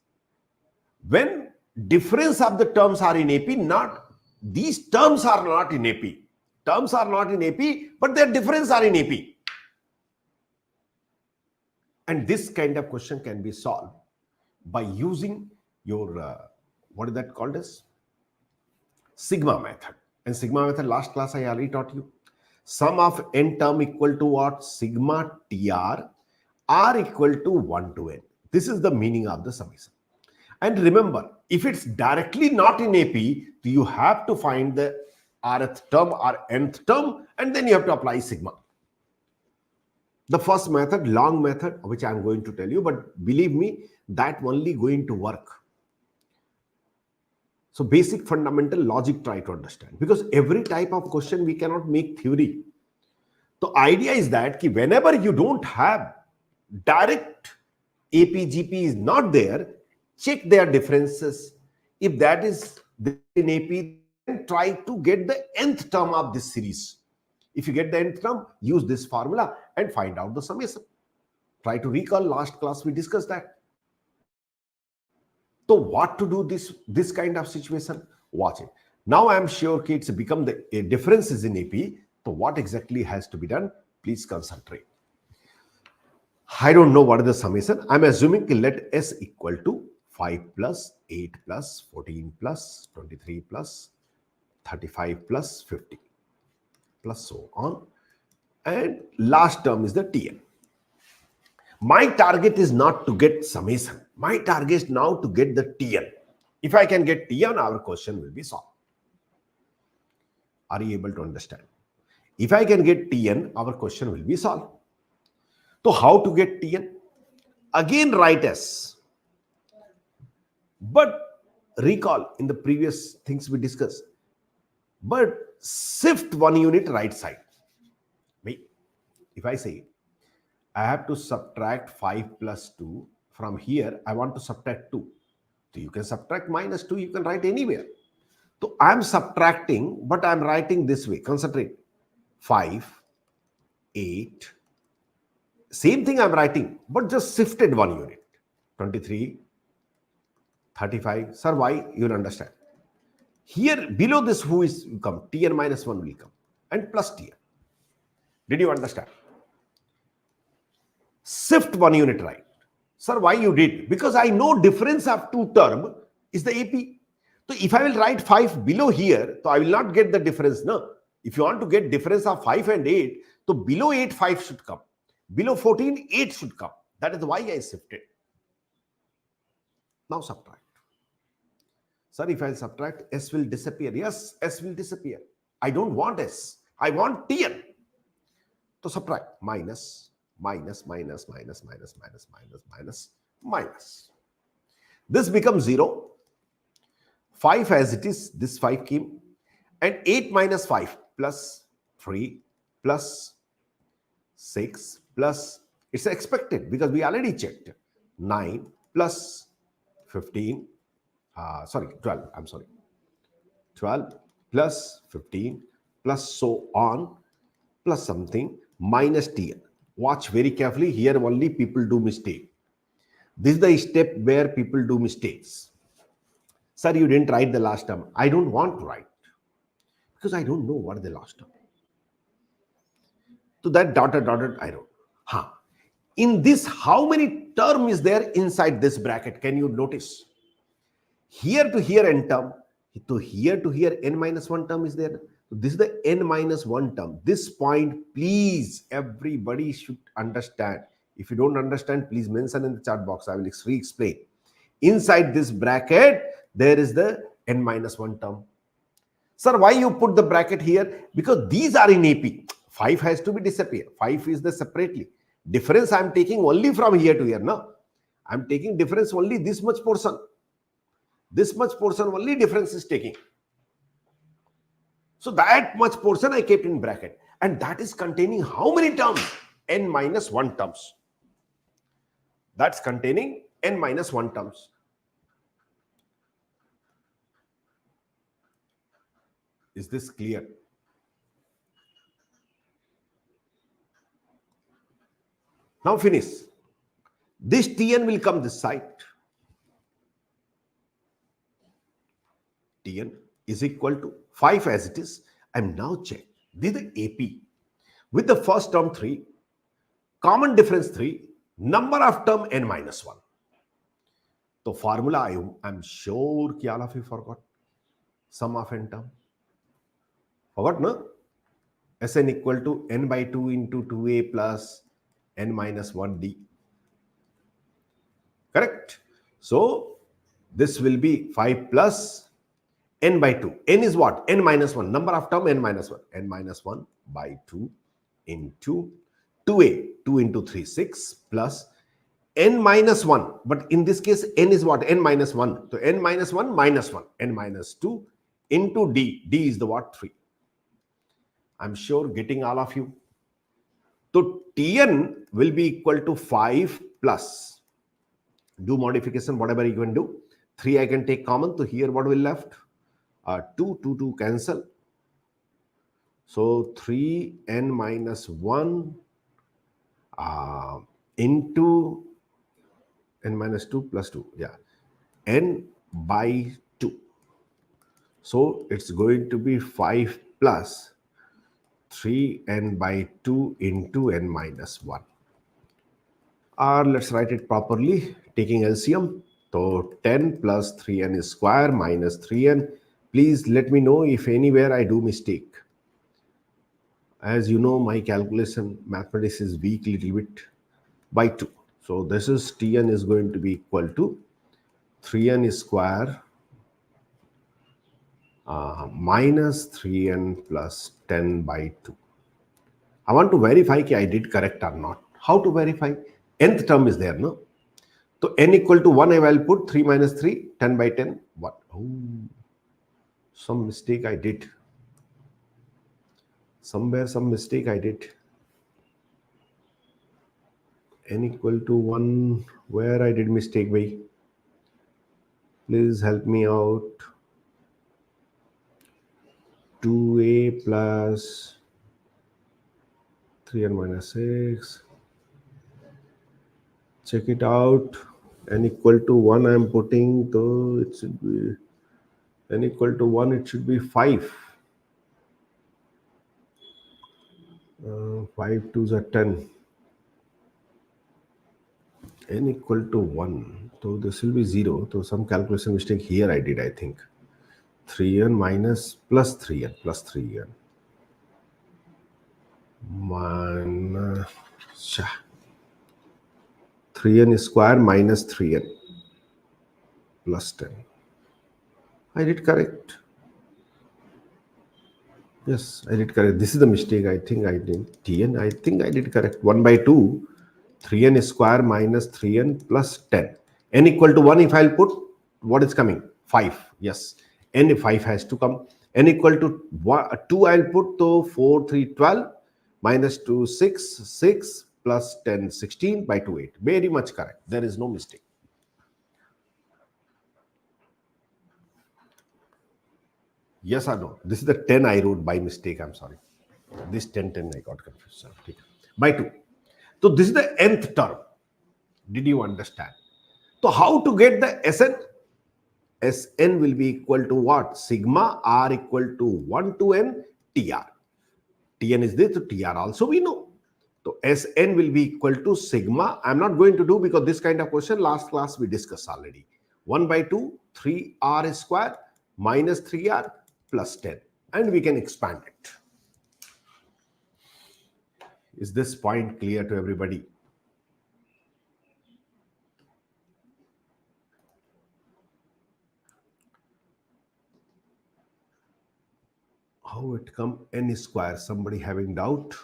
when difference of the terms are in AP, not these terms are not in AP. Terms are not in AP, but their difference are in AP. And this kind of question can be solved by using your, what is that called as? Sigma method. And sigma method, last class I already taught you. Sum of n term equal to what? Sigma TR, R equal to 1 to n. This is the meaning of the summation. And remember, if it's directly not in AP, you have to find the rth term or nth term, and then you have to apply sigma. The first method, long method, which I'm going to tell you, but believe me, that only going to work. So basic fundamental logic try to understand, because every type of question we cannot make theory. The idea is that whenever you don't have direct AP, GP is not there, check their differences. If that is in AP, then try to get the nth term of this series. If you get the nth term, use this formula and find out the summation. Try to recall, last class we discussed that. So what to do this kind of situation? Watch it. Now I am sure it's become the differences in AP. So what exactly has to be done? Please concentrate. I don't know what is the summation. I'm assuming let S equal to 5 plus 8 plus 14 plus 23 plus 35 plus 50 plus so on. And last term is the Tn. My target is not to get summation. My target is now to get the Tn. If I can get Tn, our question will be solved. Are you able to understand? If I can get Tn, our question will be solved. So how to get Tn? Again write S. But recall in the previous things we discussed. But shift 1 unit right side. Wait, if I say I have to subtract 5 plus 2 from here, I want to subtract 2. So you can subtract minus 2, you can write anywhere. So I'm subtracting, but I'm writing this way. Concentrate. 5 8. Same thing I'm writing, but just shifted 1 unit. 23, 35. Sir, why? You'll understand. Here below this, who is come? Tn minus 1 will come and plus Tn. Did you understand? Shift 1 unit right. Sir, why you did? Because I know difference of two term is the AP. So if I will write 5 below here, so I will not get the difference. No. If you want to get difference of 5 and 8, so below 8, 5 should come. Below 14, 8 should come. That is why I shifted. Now subtract. Sir, if I subtract, S will disappear. Yes, S will disappear. I don't want S. I want Tn. So subtract. Minus, minus, minus, minus, minus, minus, minus, minus, minus. This becomes 0. 5 as it is, this 5 came. And 8 minus 5 plus 3 plus 6 plus, it's expected because we already checked. 9 plus 15, 12, I'm sorry. 12 plus 15 plus so on plus something minus Tn. Watch very carefully. Here only people do mistake. This is the step where people do mistakes. Sir, you didn't write the last term. I don't want to write because I don't know what is the last term. So that dotted, I wrote. In this, how many term is there inside this bracket? Can you notice? Here to here n term, to here n minus 1 term is there. So this is the n minus 1 term. This point, please, everybody should understand. If you don't understand, please mention in the chat box. I will re-explain. Inside this bracket, there is the n minus 1 term. Sir, why you put the bracket here? Because these are in AP. 5 has to be disappear. 5 is the separately. Difference I am taking only from here to here. No, I am taking difference only this much portion. This much portion only difference is taking. So that much portion I kept in bracket. And that is containing how many terms? N minus 1 terms. That's containing n minus 1 terms. Is this clear? Now finish. This Tn will come this side. Tn is equal to 5 as it is. I'm now check. This is the AP. With the first term 3, common difference 3, number of term n minus 1. So formula I'm sure all of you forgot. Sum of n term. Forgot, no? Sn equal to n by 2 into 2a plus n minus 1d. Correct? So this will be 5 plus n by 2. N is what? N minus 1. Number of term n minus 1. N minus 1 by 2 into 2a. 2 into 3, 6 plus n minus 1. But in this case, n is what? N minus 1. So n minus 1 minus 1. N minus 2 into d. D is the what? 3. I'm sure getting all of you. So Tn will be equal to 5 plus. Do modification, whatever you can do. 3 I can take common. So here what will left? 2 cancel. So 3n minus 1 into n minus 2 plus 2. Yeah. N by 2. So it's going to be 5 plus 3n by 2 into n minus 1. Or let's write it properly, taking LCM. So 10 plus 3n square minus 3n. Please let me know if anywhere I do mistake. As you know, my calculation mathematics is weak little bit by 2. So this is Tn is going to be equal to 3n square minus 3n plus 10 by 2. I want to verify if I did correct or not. How to verify? Nth term is there, no? So n equal to 1, I will put 3 minus 3, 10 by 10. What? Oh, some mistake I did. Somewhere some mistake I did. N equal to 1, where I did mistake by? Please help me out. 2a plus 3n minus 6. Check it out. N equal to 1 I am putting, so it should be n equal to 1, it should be 5. 5 2s are 10. N equal to 1. So this will be 0. So some calculation mistake here I did, I think. 3n minus plus 3n plus 3n. Minus 3n square minus 3n plus 10. I did correct. Yes, I did correct. This is the mistake. I think I did. Tn, I think I did correct. 1 by 2, 3n square minus 3n plus 10. N equal to 1, if I'll put, what is coming? 5. Yes. N 5 has to come. N equal to 2, I'll put, to 4, 3, 12, minus 2, 6, 6, plus 10, 16, by 2, 8. Very much correct. There is no mistake. Yes or no? This is the 10 I wrote by mistake. I'm sorry. This 10, 10 I got confused. By 2. So this is the nth term. Did you understand? So how to get the Sn? Sn will be equal to what? Sigma r equal to 1 to n Tr. Tn is this, so Tr also we know. So Sn will be equal to sigma. I'm not going to do, because this kind of question last class we discussed already. 1 by 2, 3r square minus 3r plus 10. And we can expand it. Is this point clear to everybody? How it come n square? Somebody having doubt?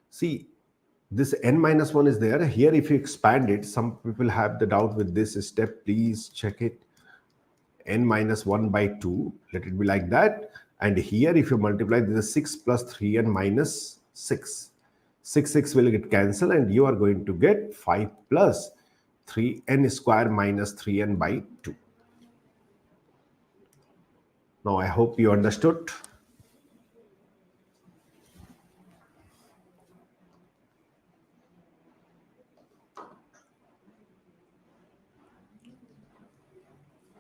See, this n minus 1 is there. Here, if you expand it, some people have the doubt with this step. Please check it. N minus 1 by 2. Let it be like that. And here, if you multiply, this is 6 plus 3n minus 6. 6 will get cancelled, and you are going to get 5 plus 3n square minus 3n by 2. Now, I hope you understood.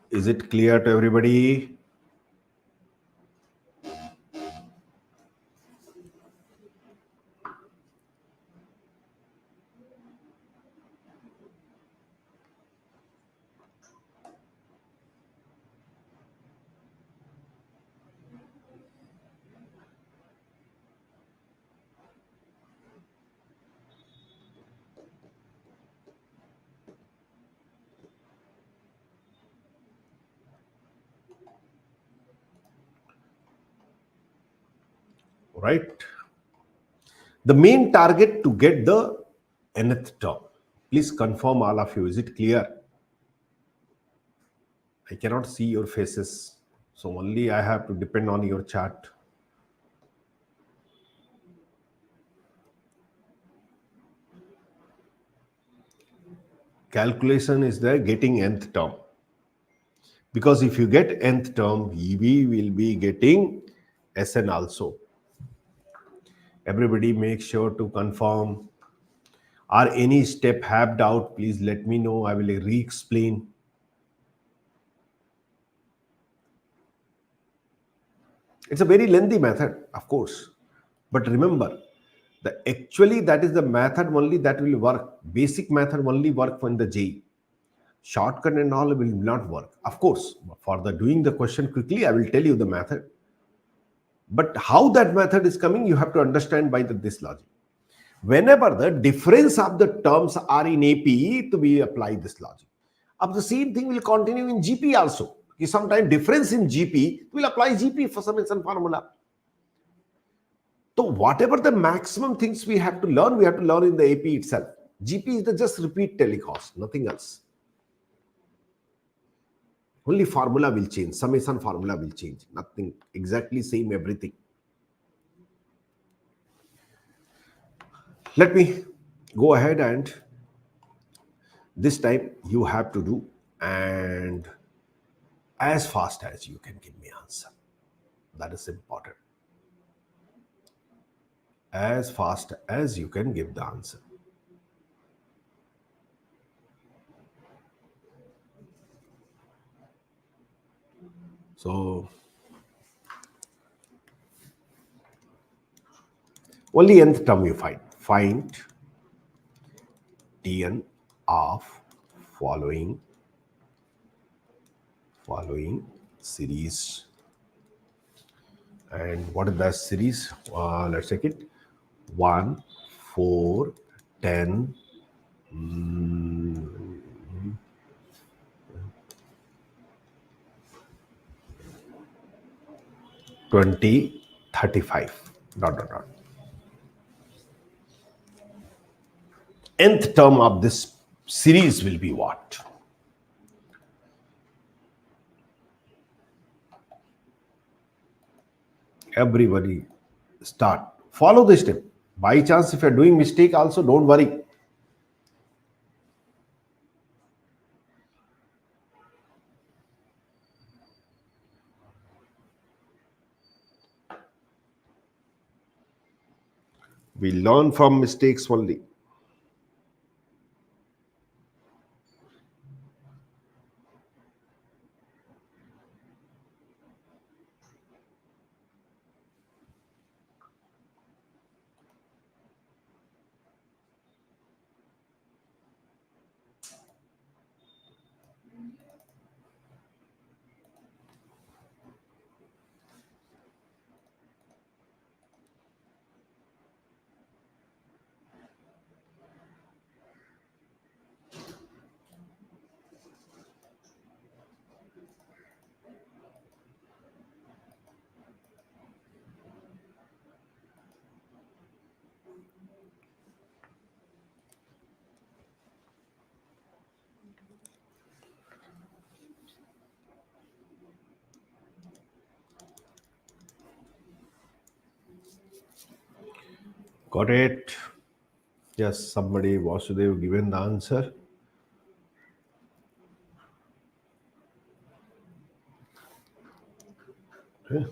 Is it clear to everybody? Right? The main target to get the nth term. Please confirm, all of you. Is it clear? I cannot see your faces, so only I have to depend on your chat. Calculation is the getting nth term. Because if you get nth term, we will be getting Sn also. Everybody make sure to confirm. Or any step have doubt, please let me know. I will re-explain. It's a very lengthy method, of course. But remember, actually that is the method only that will work. Basic method only work for the J. Shortcut and all will not work. Of course, for the doing the question quickly, I will tell you the method. But how that method is coming, you have to understand by this logic. Whenever the difference of the terms are in AP, to be apply this logic. Of the same thing will continue in GP also. Sometimes difference in GP will apply GP for some formula. So whatever the maximum things we have to learn in the AP itself. GP is the just repeat telecost, nothing else. Only formula will change, summation formula will change, nothing, exactly same everything. Let me go ahead, and this time you have to do, and as fast as you can give me answer. That is important. as fast as you can give the answer. So only nth term you find. Find Tn of following series. And what is the series? Let's take it. 1, 4, 10, 20, 35. Dot, dot, dot. Nth term of this series will be what? Everybody start. Follow this step. By chance, if you're doing mistake also, don't worry. We learn from mistakes only. Got it? Yes, somebody, Vasudev, given the answer. Okay.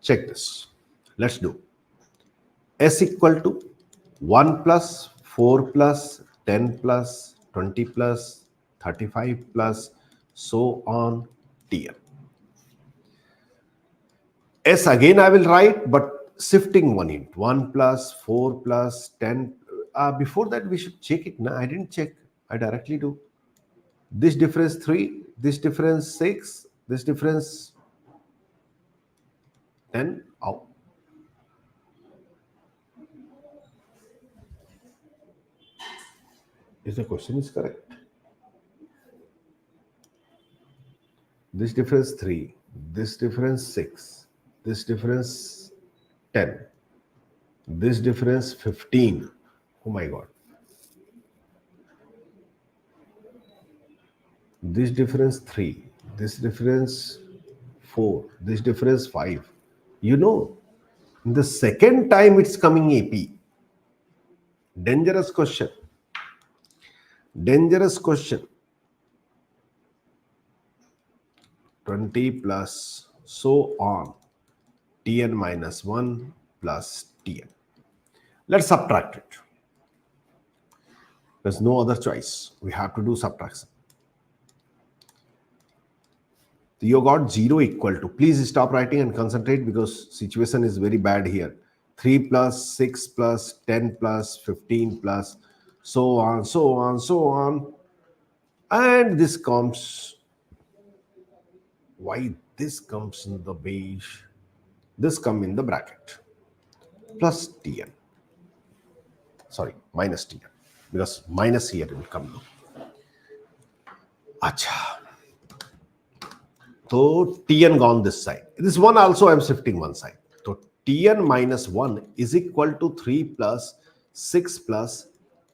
Check this. Let's do. S equal to 1 plus 4 plus 10 plus 20 plus 35 plus so on Tn. S again I will write, but shifting one in 1 plus 4 plus 10. Before that, we should check it. No, I didn't check. I directly do. This difference 3, this difference 6, this difference 10. Oh. Is the question is correct? This difference 3, this difference 6, this difference 10, this difference 15. Oh my god. This difference 3, this difference 4, this difference 5. You know, the second time it's coming AP. Dangerous question. Dangerous question. 20 plus so on. Tn minus 1 plus Tn. Let's subtract it. There's no other choice. We have to do subtraction. You got 0 equal to. Please stop writing and concentrate because situation is very bad here. 3 plus 6 plus 10 plus 15 plus so on, so on, so on. And this comes. Why this comes in the beige? This come in the bracket. Plus Tn. Sorry, minus Tn. Because minus here will come now. Acha. So Tn gone this side. This one also I am shifting one side. So Tn minus 1 is equal to 3 plus 6 plus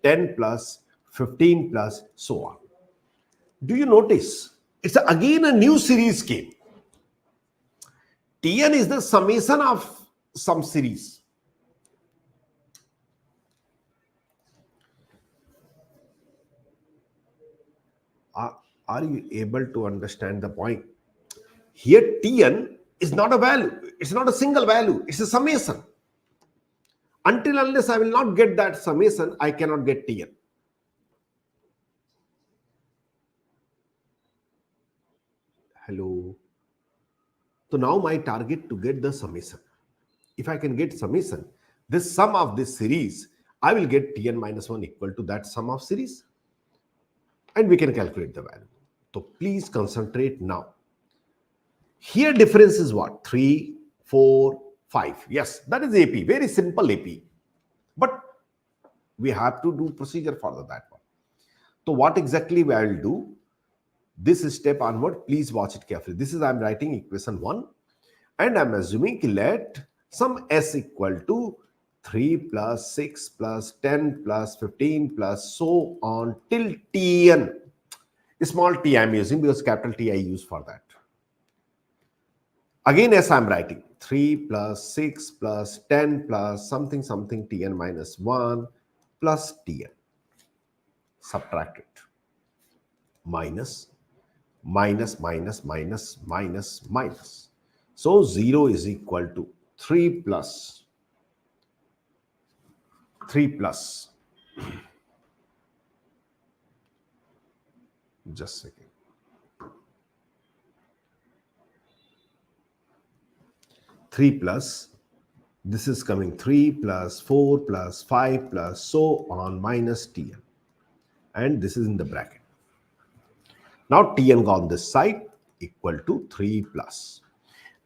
10 plus 15 plus so on. Do you notice? It's again a new series came. Tn is the summation of some series. Are you able to understand the point? Here Tn is not a value. It's not a single value. It's a summation. Until unless I will not get that summation, I cannot get Tn. Hello. So now my target to get the summation. If I can get summation, this sum of this series, I will get Tn minus 1 equal to that sum of series. And we can calculate the value. So please concentrate now. Here difference is what? 3, 4, 5. Yes, that is AP. Very simple AP. But we have to do procedure for that one. So what exactly I will do? This step onward, please watch it carefully. This is I am writing equation 1. And I am assuming let some s equal to 3 plus 6 plus 10 plus 15 plus so on till Tn. Small t I am using because capital T I use for that. Again, as I am writing 3 plus 6 plus 10 plus something something Tn minus 1 plus Tn. Subtract it. Minus, minus, minus, minus, minus, minus. So 0 is equal to 3 plus 3 plus. Just a second. 3 plus, this is coming 3 plus 4 plus 5 plus so on minus Tn. And this is in the bracket. Now Tn on this side equal to 3 plus.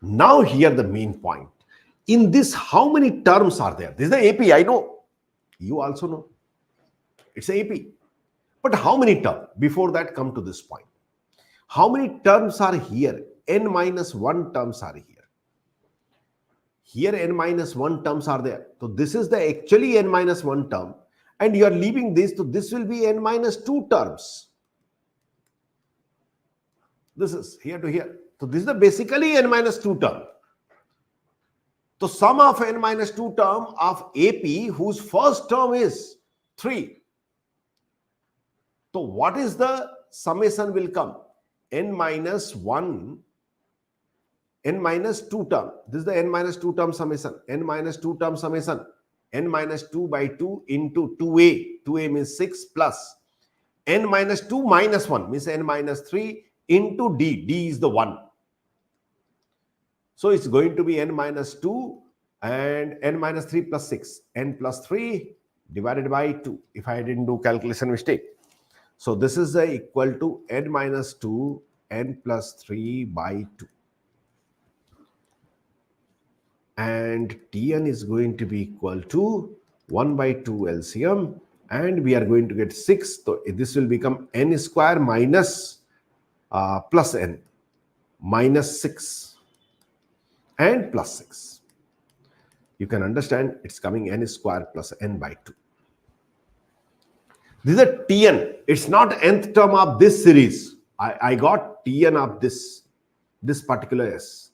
Now here the main point. In this, how many terms are there? This is the AP, I know. You also know. It's AP. But how many terms? Before that, come to this point. How many terms are here? N minus 1 terms are here. Here n minus 1 terms are there. So this is the actually n minus 1 term. And you are leaving this, so this will be n minus 2 terms. This is here to here. So this is the basically n minus 2 term. So sum of n minus 2 term of AP whose first term is 3. So what is the summation will come? N minus 1, n minus 2 term. This is the n minus 2 term summation. N minus 2 term summation. N minus 2 by 2 into 2a. 2a means 6 plus. N minus 2 minus 1 means n minus 3 into d. D is the 1. So it's going to be n minus 2 and n minus 3 plus 6. N plus 3 divided by 2. If I didn't do calculation mistake. So this is equal to n minus 2 n plus 3 by 2. And Tn is going to be equal to 1 by 2 LCM. And we are going to get 6. So this will become n square minus plus n minus 6. And plus 6. You can understand it's coming n square plus n by 2. This is a Tn. It's not nth term of this series. I got Tn of this particular S.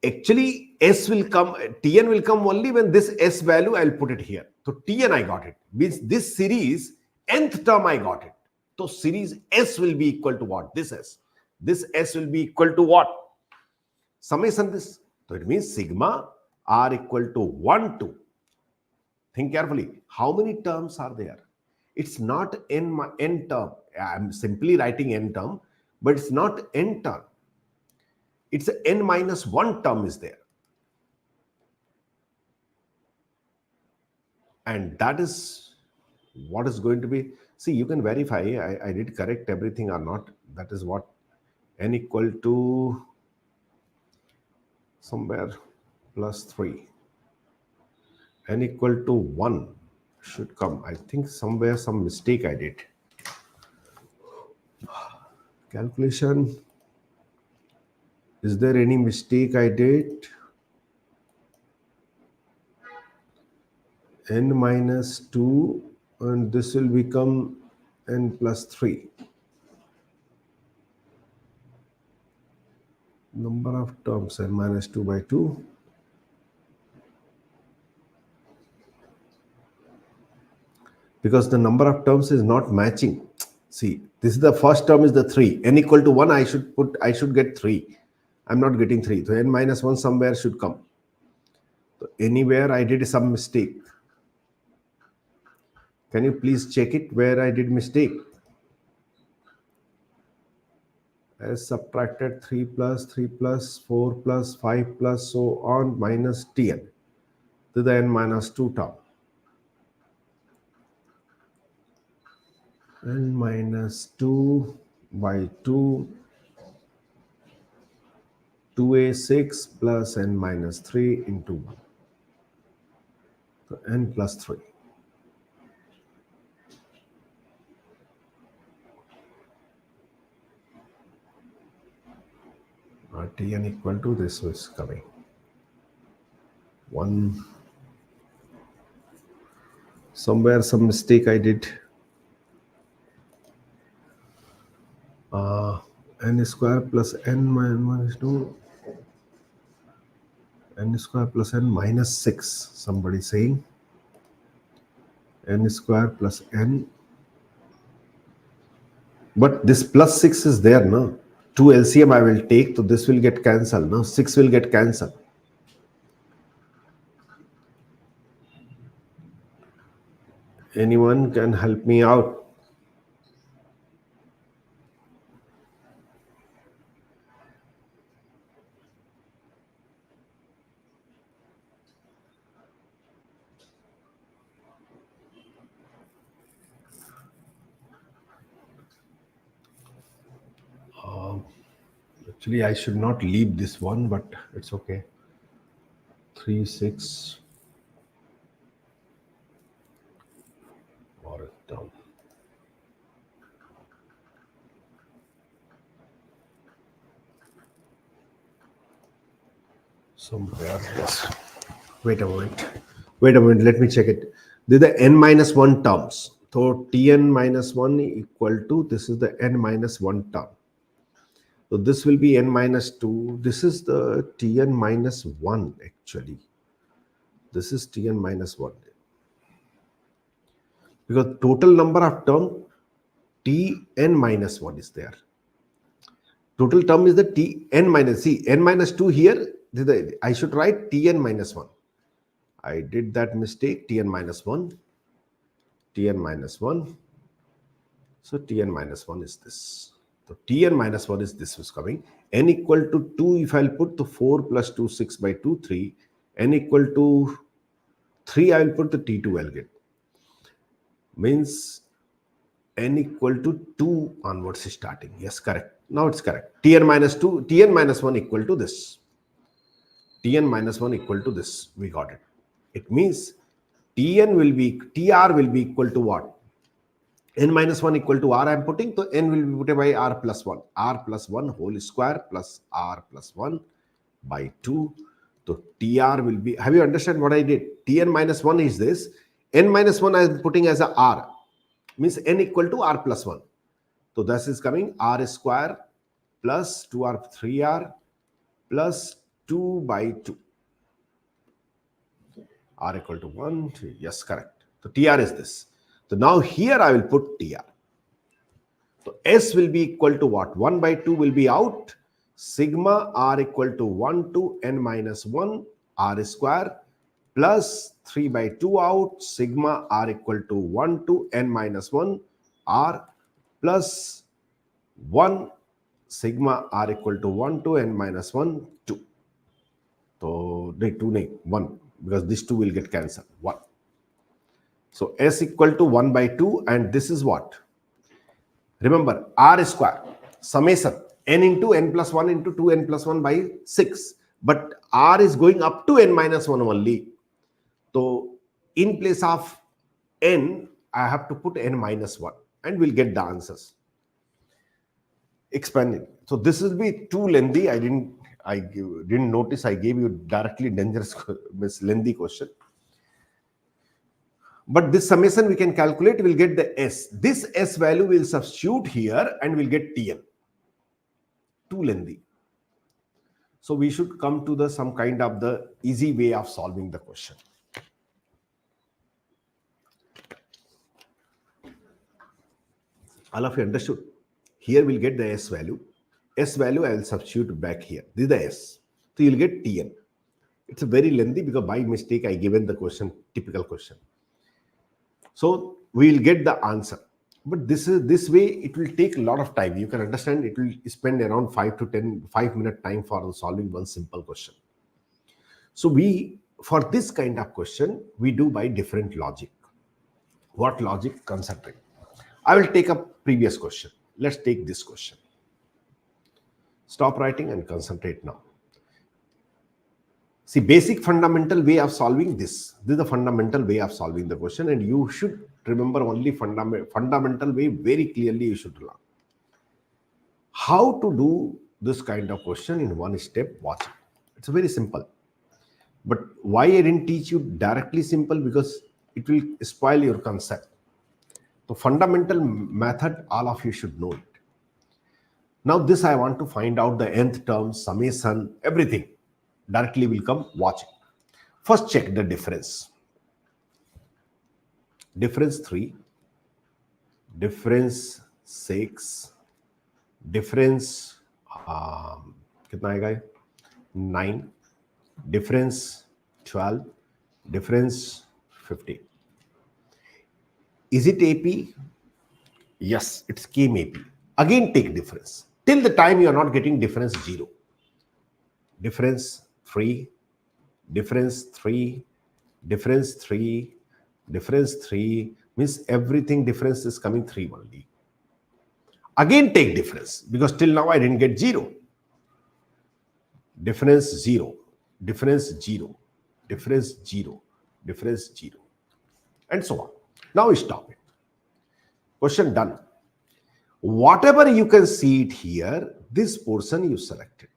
Actually, S will come, Tn will come only when this S value I'll put it here. So Tn I got it. Means this series, nth term I got it. So series S will be equal to what? This S. This S will be equal to what? Summation this. So it means sigma r equal to 1 to. Think carefully. How many terms are there? It's not n term. I'm simply writing n term, but it's not n term. It's a n minus 1 term is there. And that is what is going to be. See, you can verify I did correct everything or not. That is what n equal to somewhere plus 3. N equal to 1 should come. I think somewhere some mistake I did. Calculation. Is there any mistake I did? N minus 2 and this will become n plus 3. Number of terms n minus 2 by 2. Because the number of terms is not matching. See, this is the first term is the 3. N equal to 1, I should get 3. I'm not getting 3. So n minus 1 somewhere should come. So anywhere I did some mistake. Can you please check it where I did mistake? I subtracted 3 plus 4 plus 5 plus so on minus Tn to the n minus 2 term. N minus 2 by 2, 2a6 plus n minus 3 into 1. So n plus 3. Tn equal to this was coming. 1. Somewhere some mistake I did. N square plus n minus 2. N square plus n minus 6. Somebody saying. N square plus n. But this plus 6 is there, no? 2 LCM I will take, so this will get cancelled, no? 6 will get cancelled. Anyone can help me out? Actually, I should not leave this one, but it's okay. 3, 6. Or it down. Somewhere. Yes. Wait a moment. Let me check it. These are the n minus 1 terms. So Tn minus 1 equal to, this is the n minus 1 term. So this will be n minus 2. This is the Tn minus 1 actually. This is Tn minus 1. Because total number of term Tn minus 1 is there. Total term is the Tn minus, see, n minus 2 here. I should write Tn minus 1. I did that mistake. Tn minus 1. Tn minus 1. So Tn minus 1 is this. So Tn minus 1 is this was coming. N equal to 2, if I'll put the 4 plus 2, 6 by 2, 3. N equal to 3, I will put the T2 I'll get. Means N equal to 2 onwards is starting. Yes, correct. Now it's correct. Tn minus 2, Tn minus 1 equal to this. Tn minus 1 equal to this. We got it. It means Tr will be equal to what? N minus 1 equal to R I am putting, so N will be put by R plus 1. R plus 1 whole square plus R plus 1 by 2. So Tr will be, have you understand what I did? Tn minus 1 is this. N minus 1 I am putting as a R. Means N equal to R plus 1. So this is coming R square plus 2R 3R plus 2 by 2. R equal to 1, 3. Yes, correct. So Tr is this. So now here I will put Tr. So S will be equal to what? 1 by 2 will be out. Sigma R equal to 1 to N minus 1 R square plus 3 by 2 out. Sigma R equal to 1 to N minus 1 R plus 1 sigma R equal to 1 to N minus 1 2. So 1 because this 2 will get cancelled. 1. So S equal to 1 by 2 and this is what? Remember R square summation N into N plus 1 into 2N plus 1 by 6. But R is going up to N minus 1 only. So in place of N, I have to put N minus 1 and we'll get the answers. Expanding. So this will be too lengthy. I didn't notice I gave you directly dangerous lengthy question. But this summation we can calculate, we'll get the S. This S value will substitute here and we'll get Tn. Too lengthy. So we should come to the some kind of the easy way of solving the question. All of you understood? Here we'll get the S value. S value I will substitute back here. This is the S. So you'll get Tn. It's a very lengthy because by mistake I given the question, typical question. So we will get the answer. But this way it will take a lot of time. You can understand it will spend around 5 minute time for solving one simple question. So for this kind of question, we do by different logic. What logic? Concentrate. I will take a previous question. Let's take this question. Stop writing and concentrate now. See, basic fundamental way of solving this. This is the fundamental way of solving the question, and you should remember only fundamental way very clearly. You should learn how to do this kind of question in one step. Watch it. It's very simple. But why I didn't teach you directly simple? Because it will spoil your concept. The fundamental method, all of you should know it. Now this I want to find out the nth term, summation, everything. Directly will come. Watch it. First check the difference. Difference 3, difference 6, difference कितना आएगा 9, difference 12, difference 15. Is it AP? Yes, it's came AP. Again take difference. Till the time you are not getting difference 0. Difference 3, difference 3, difference 3, difference 3, means everything difference is coming 3 only. Again take difference, because till now I didn't get 0. Difference 0, difference 0, difference 0, difference 0, and so on. Now stop it. Question done. Whatever you can see it here, this portion you select it.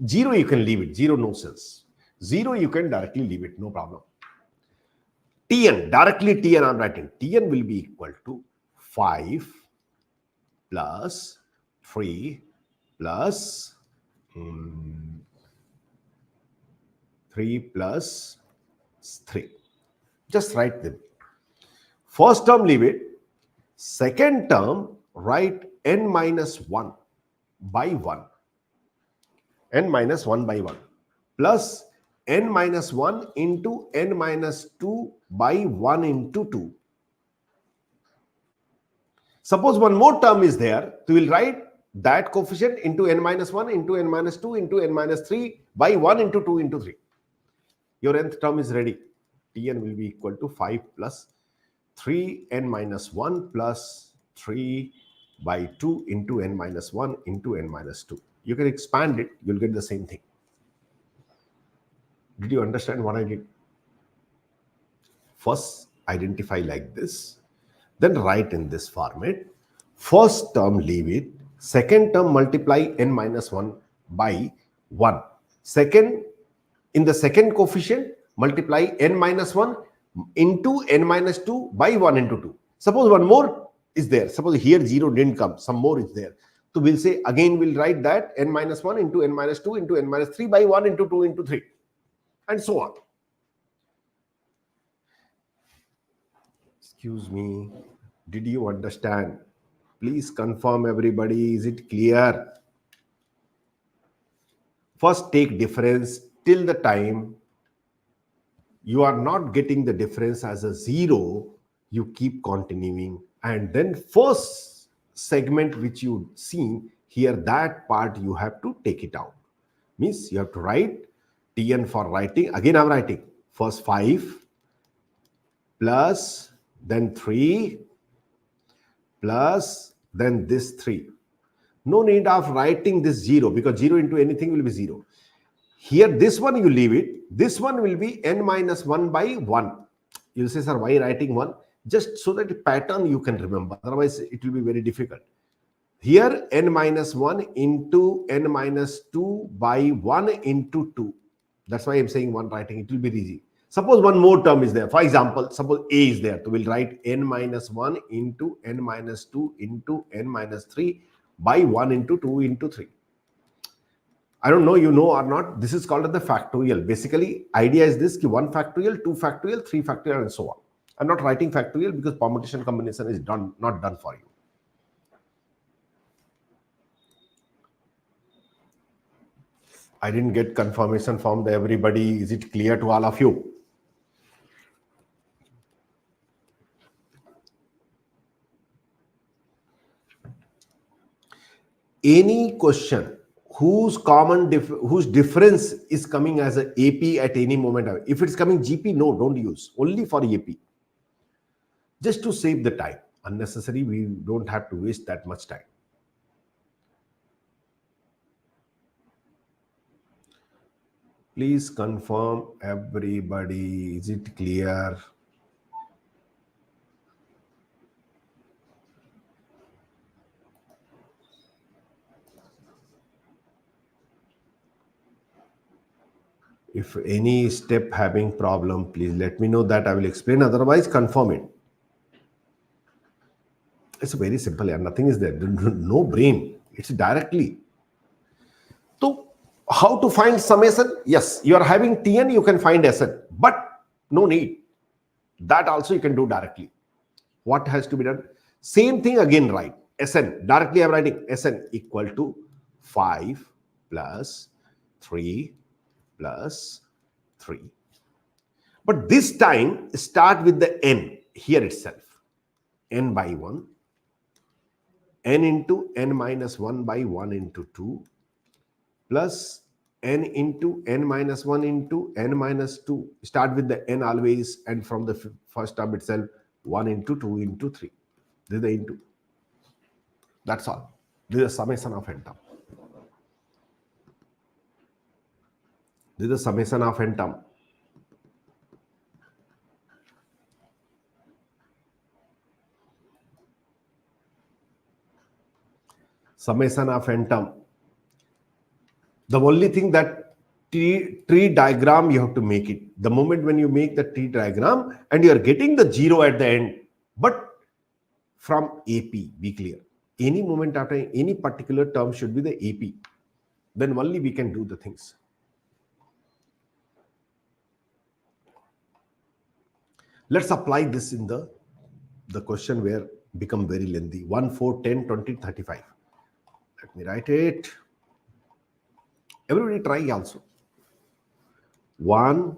0 you can leave it, 0 no sense. 0 you can directly leave it, no problem. Tn, directly Tn I'm writing. Tn will be equal to 5 plus 3 plus 3 plus 3. Just write them. First term leave it. Second term write n minus 1 by 1. N minus 1 by 1 plus n minus 1 into n minus 2 by 1 into 2. Suppose one more term is there, so we will write that coefficient into n minus 1 into n minus 2 into n minus 3 by 1 into 2 into 3. Your nth term is ready. Tn will be equal to 5 plus 3n minus 1 plus 3 by 2 into n minus 1 into n minus 2. You can expand it, you'll get the same thing. Did you understand what I did? First, identify like this, then write in this format. First term leave it, second term multiply n minus 1 by 1. Second, in the second coefficient, multiply n minus 1 into n minus 2 by 1 into 2. Suppose one more is there. Suppose here 0 didn't come, some more is there. So we'll say, again we'll write that n minus 1 into n minus 2 into n minus 3 by 1 into 2 into 3. And so on. Excuse me. Did you understand? Please confirm everybody. Is it clear? First take difference till the time you are not getting the difference as a 0. You keep continuing. And then first segment which you see here, that part you have to take it out. Means you have to write Tn for writing. Again I'm writing first 5 plus then 3 plus then this 3. No need of writing this 0, because 0 into anything will be 0. Here this one you leave it. This one will be n minus 1 by 1. You'll say, sir, why writing 1? Just so that the pattern you can remember. Otherwise, it will be very difficult. Here, n minus 1 into n minus 2 by 1 into 2. That's why I'm saying 1 writing. It will be easy. Suppose one more term is there. For example, suppose a is there. So we'll write n minus 1 into n minus 2 into n minus 3 by 1 into 2 into 3. I don't know you know or not. This is called the factorial. Basically, idea is this: 1 factorial, 2 factorial, 3 factorial, and so on. I'm not writing factorial because permutation combination is not done for you. I didn't get confirmation from everybody. Is it clear to all of you? Any question whose difference is coming as a AP at any moment. If it's coming GP, no, don't use. Only for AP. Just to save the time. Unnecessary, we don't have to waste that much time. Please confirm everybody. Is it clear? If any step having problem, please let me know that I will explain. Otherwise, confirm it. It's very simple and nothing is there. No brain. It's directly. So, how to find summation? Yes, you are having Tn, you can find Sn, but no need. That also you can do directly. What has to be done? Same thing again, right? Sn. Directly I'm writing Sn equal to 5 plus 3 plus 3. But this time, start with the n here itself. N by 1. N into n minus 1 by 1 into 2 plus n into n minus 1 into n minus 2. Start with the n always, and from the first term itself, 1 into 2 into 3. This is the into. That's all. This is the summation of n term. This is the summation of n term. Summation of n term. The only thing that tree diagram, you have to make it. The moment when you make the tree diagram and you are getting the 0 at the end, but from AP, be clear. Any moment after any particular term should be the AP. Then only we can do the things. Let's apply this in the question where become very lengthy. 1, 4, 10, 20, 35. Let me write it. Everybody try also. 1,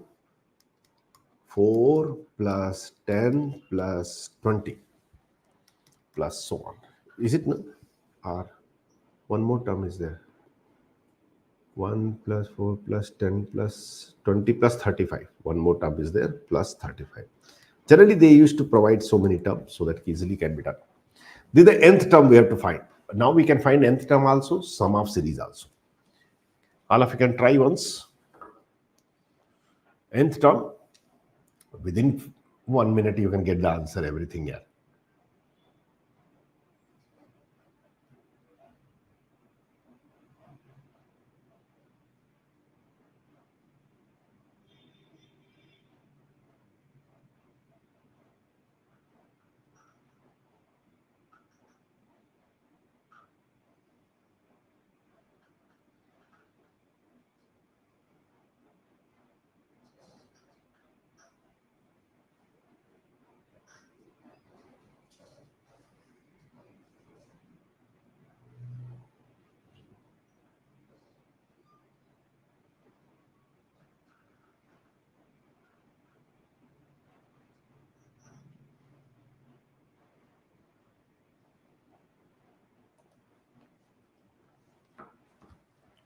4 plus 10 plus 20 plus so on. Is it no? Or one more term is there. 1 plus 4 plus 10 plus 20 plus 35. One more term is there, plus 35. Generally, they used to provide so many terms so that easily can be done. This is the nth term we have to find. Now we can find nth term also, sum of series also. All of you can try once. Nth term, within 1 minute you can get the answer, everything here.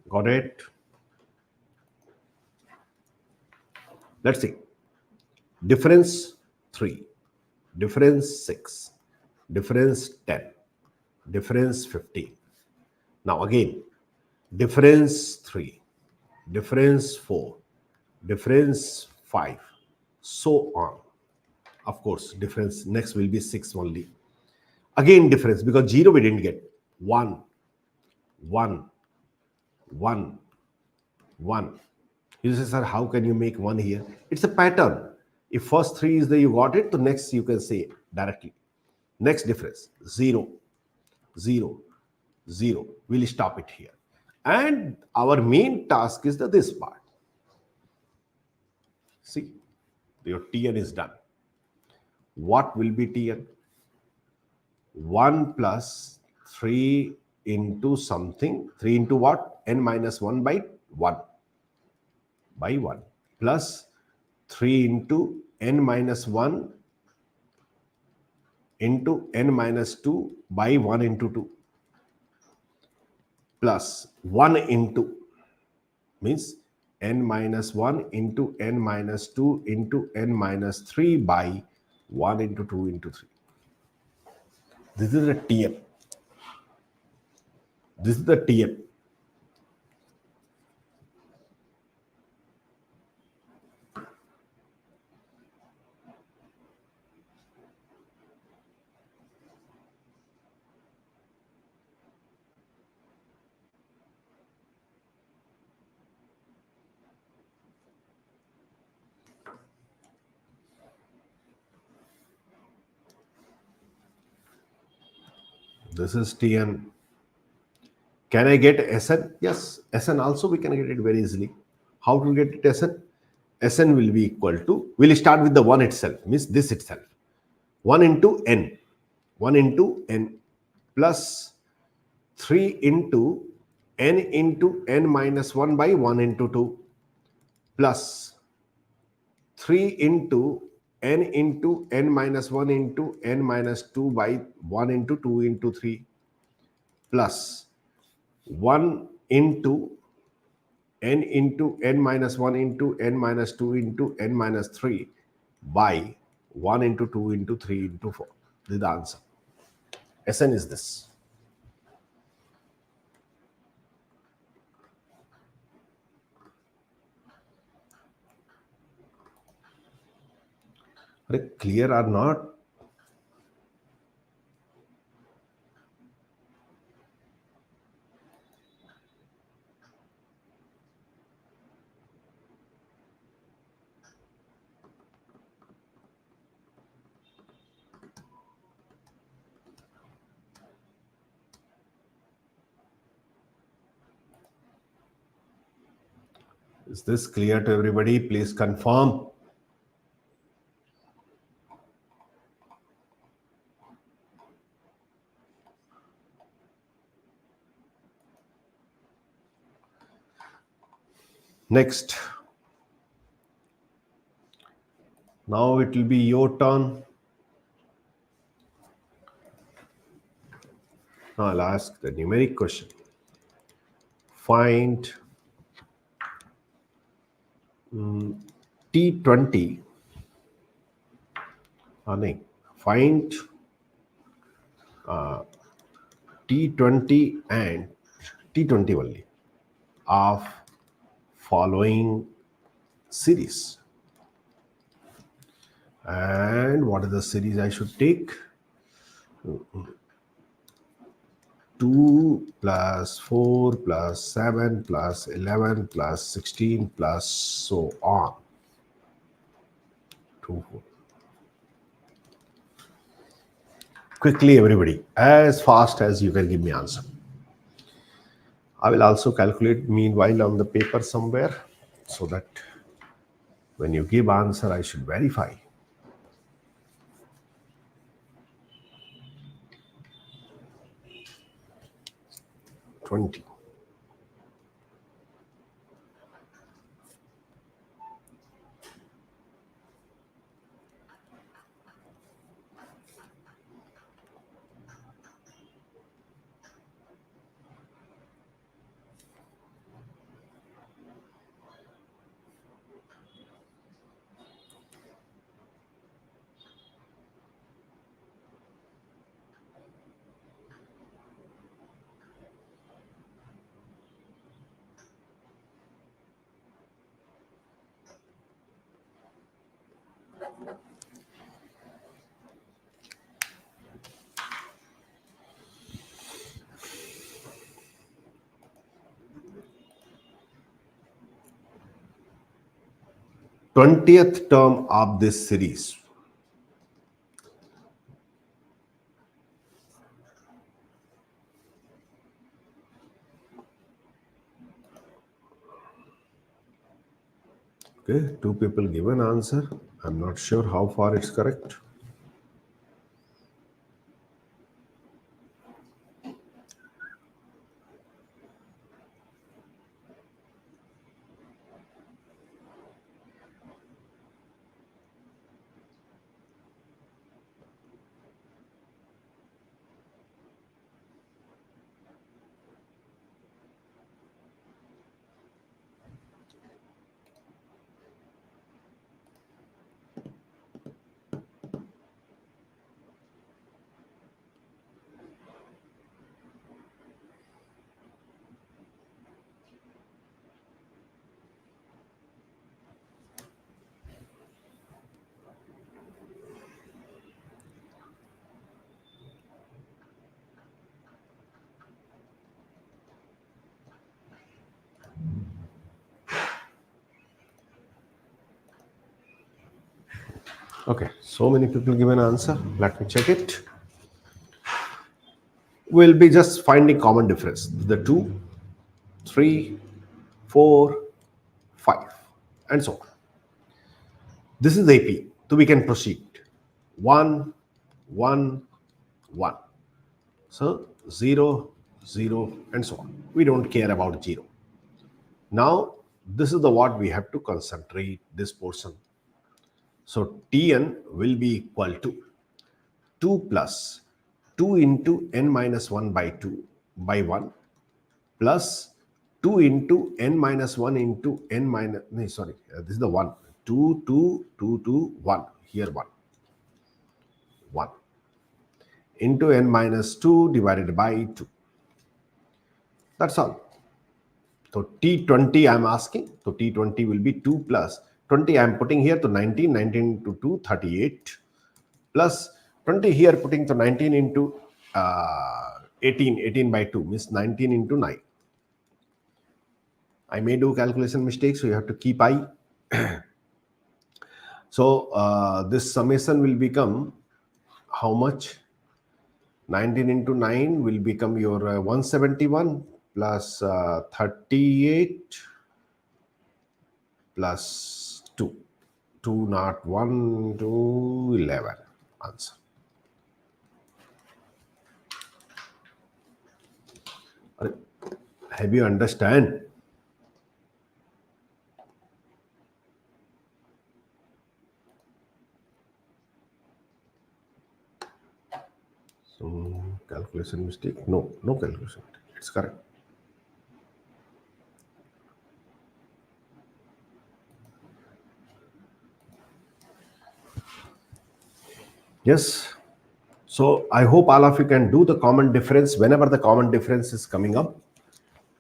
Got it? Let's see. Difference 3, difference 6, difference 10, difference 15. Now again, difference 3, difference 4, difference 5, so on. Of course, difference next will be 6 only. Again, difference, because 0 we didn't get. 1, 1, 1, 1. You say, sir, how can you make 1 here? It's a pattern. If first 3 is there, you got it, the next you can say directly. Next difference, 0, 0, 0. We'll stop it here. And our main task is this part. See, your Tn is done. what will be Tn? 1 plus 3 into something, 3 into what? N minus 1 by 1 plus 3 into n minus 1 into n minus 2 by 1 into 2 plus 1 into, means n minus 1 into n minus 2 into n minus 3 by 1 into 2 into 3. This is the Tm. This is the Tm. This is Tn. Can I get Sn? Yes, Sn also we can get it very easily. How to get it Sn? Sn will be equal to, we'll start with the 1 itself, means this itself. 1 into n. 1 into n plus 3 into n minus 1 by 1 into 2 plus 3 into n minus 1 into n minus 2 by 1 into 2 into 3 plus 1 into n minus 1 into n minus 2 into n minus 3 by 1 into 2 into 3 into 4. This is the answer. Sn is this. Clear or not? Is this clear to everybody? Please confirm. Next. Now it will be your turn. Now I'll ask the numeric question. Find T20. Find T20 and T20 only of following series. And what is the series I should take? 2 plus 4 plus 7 plus 11 plus 16 plus so on. 2, 4. Quickly, everybody, as fast as you can give me answer. I will also calculate meanwhile on the paper somewhere, so that when you give answer, I should verify. 20. Twentieth term of this series. Okay, 2 people give an answer. I'm not sure how far it's correct. Okay, so many people give an answer. Let me check it. We'll be just finding common difference. The 2, 3, 4, 5, and so on. This is AP. So we can proceed. 1, 1, 1. So 0, 0, and so on. We don't care about 0. Now, this is the what we have to concentrate this portion. So Tn will be equal to 2 plus 2 into n minus 1 by 2 by 1 plus 2 into n minus 1 into n minus, no, sorry, this is the 1. 2, 2, 2, 2, 1. Here 1. 1 into n minus 2 divided by 2. That's all. So T20 I am asking. So T20 will be 2 plus 20 I am putting here to 19, 19 into 2, 38 plus 20 here putting to 19 into 18, 18 by 2 means 19 into 9. I may do calculation mistakes, so you have to keep eye. So this summation will become how much? 19 into 9 will become your 171 plus 38 plus 2. 2 not 1 to 11 answer. Have you understand? So calculation mistake? No, no calculation mistake. It's correct. Yes. So I hope all of you can do the common difference whenever the common difference is coming up.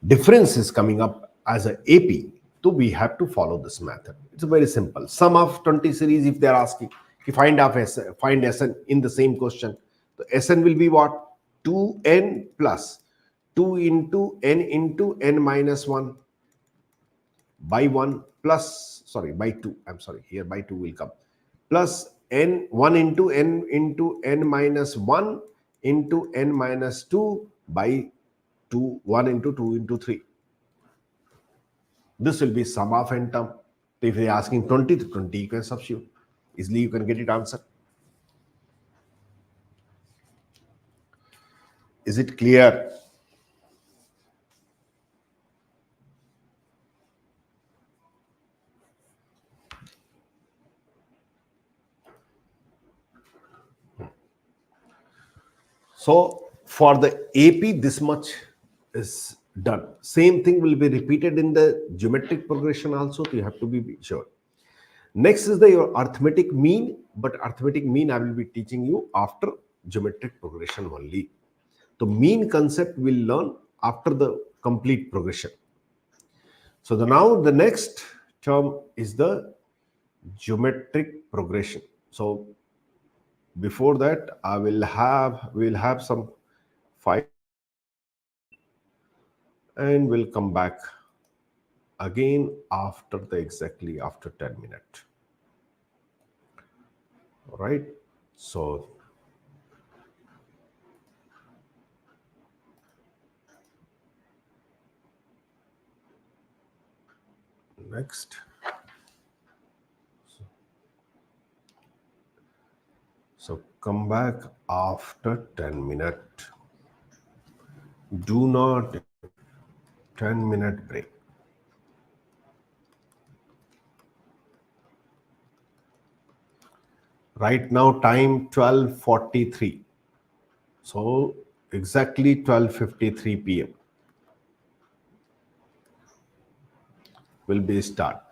Difference is coming up as a AP. So we have to follow this method. It's very simple. Sum of 20 series, if they're asking, if you find Sn in the same question, the Sn will be what? 2n plus 2 into n minus 1 by 1 plus, sorry, by 2. I'm sorry, here by 2 will come. Plus n 1 into n minus 1 into n minus 2 by 2, 1 into 2 into 3. This will be sum of n term. If they are asking 20 to 20, you can substitute. Easily you can get it answer. Is it clear? So for the AP, this much is done. Same thing will be repeated in the geometric progression also. So you have to be sure. Next is your arithmetic mean, but arithmetic mean I will be teaching you after geometric progression only. The mean concept will learn after the complete progression. So now the next term is the geometric progression. So before that, we'll have some 5 and we'll come back again after the exactly after 10 minutes. All right. So next. So come back after 10 minutes. Do not 10-minute break. Right now time 12:43. So exactly 12:53 p.m. will be start.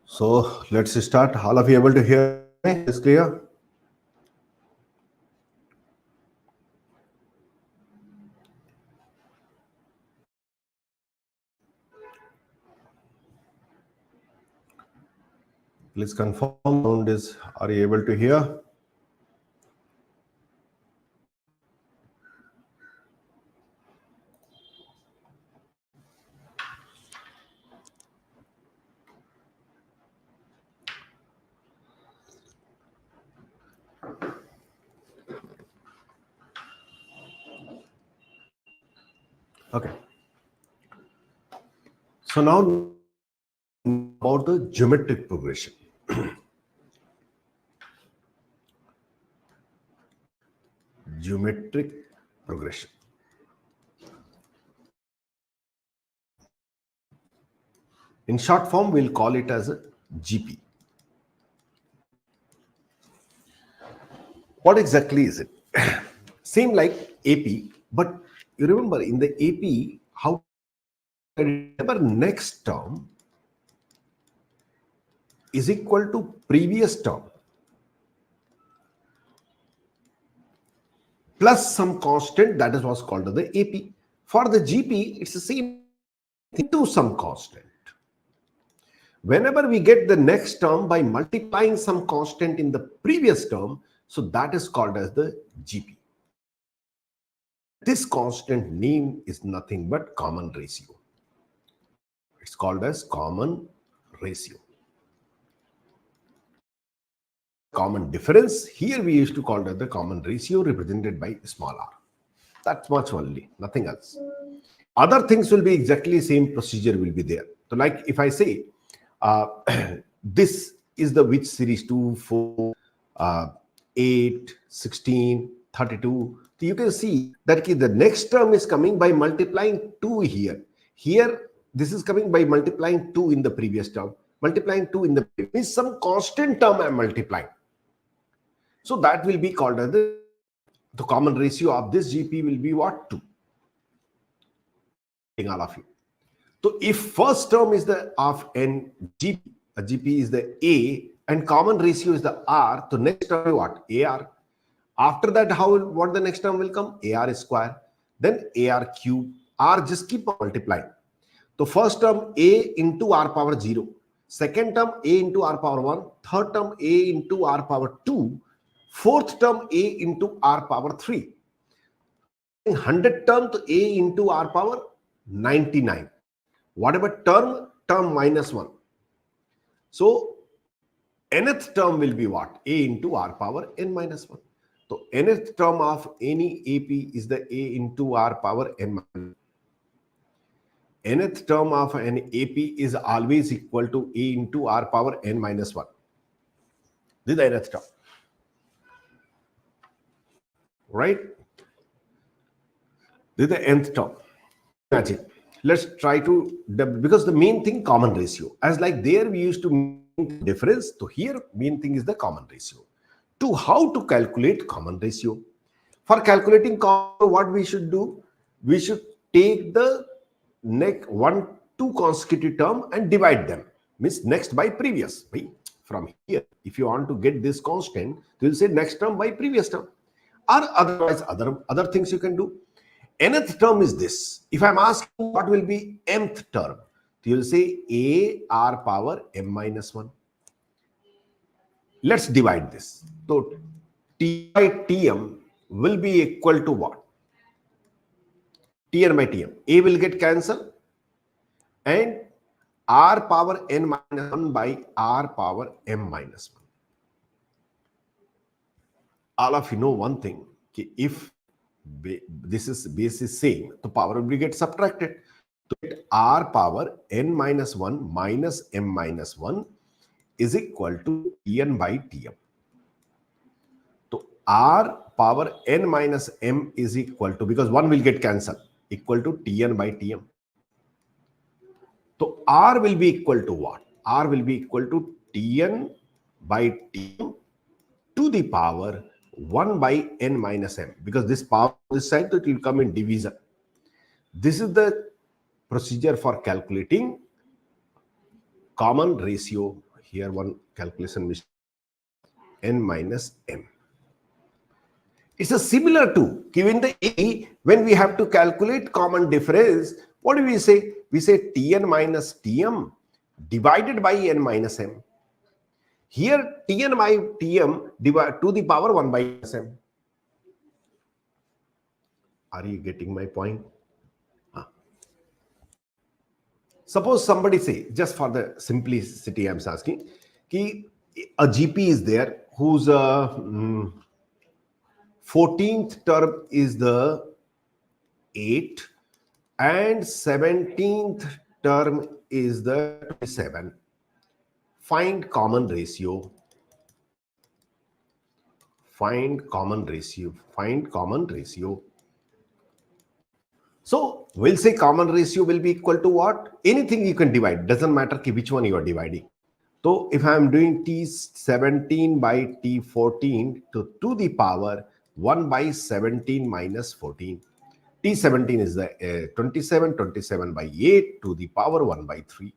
So let's start. All of you able to hear me? Is clear? Please confirm sound is. Are you able to hear? Okay. So now about the geometric progression. Geometric progression. In short form, we'll call it as a GP. What exactly is it? Same like AP, but you remember in the AP, how remember next term is equal to previous term plus some constant, that is what's called the AP. For the GP, it's the same into some constant. Whenever we get the next term by multiplying some constant in the previous term, so that is called as the GP. This constant name is nothing but common ratio. It's called as common ratio. Common difference, here we used to call it the common ratio represented by small r. That's much only, nothing else. Other things will be exactly same procedure will be there. So like if I say uh, this is the which series 2, 4, 8, 16, 32. So you can see that the next term is coming by multiplying 2 here. Here, this is coming by multiplying 2 in the previous term. Multiplying 2 in the previous means some constant term I am multiplying. So that will be called as the common ratio of this GP will be what? 2. All of you. So if first term is the of n GP, a GP is the A and common ratio is the R, so next term what? AR. After that, what the next term will come? AR square, then AR cube. R just keep on multiplying. So first term A into R power 0, second term A into R power 1, third term A into R power 2, fourth term A into R power 3. 100 term to A into R power 99. Whatever term minus 1. So nth term will be what? A into R power n minus 1. So nth term of any AP is the A into R power n minus 1. Nth term of an AP is always equal to A into R power n minus 1. This is the nth term. Right? This is the nth term. Imagine. Let's try to, because the main thing common ratio. As like there we used to difference, so here main thing is the common ratio. To how to calculate common ratio? For calculating common, what we should do? We should take the next 2 consecutive term and divide them. Means next by previous. From here, if you want to get this constant, you will say next term by previous term. Or otherwise, other things you can do. Nth term is this. If I'm asking what will be mth term, you will say A R power m minus 1. Let's divide this. So T by Tm will be equal to what? Tn by Tm. A will get cancelled and R power n minus 1 by R power m minus 1. All of you know one thing. If this is base is same, the power will get subtracted. So R power n minus 1 minus m minus 1 is equal to Tn by Tm. So R power n minus m is equal to, because 1 will get cancelled, equal to Tn by Tm. So R will be equal to what? R will be equal to Tn by Tm to the power 1 by n minus m, because this power this side, it will come in division. This is the procedure for calculating common ratio here one calculation mistake, n minus m. It's a similar to given the A, when we have to calculate common difference, what do we say? We say Tn minus Tm divided by n minus m. Here Tn by Tm divided to the power 1 by m. Are you getting my point? Suppose somebody say, just for the simplicity I'm asking, ki a GP is there whose 14th term is the 8 and 17th term is the 27. Find common ratio. Find common ratio. Find common ratio. So we'll say common ratio will be equal to what? Anything you can divide. Doesn't matter which one you are dividing. So if I am doing T17 by T14 to the power 1 by 17 minus 14. T17 is the 27, 27 by 8 to the power 1 by 3.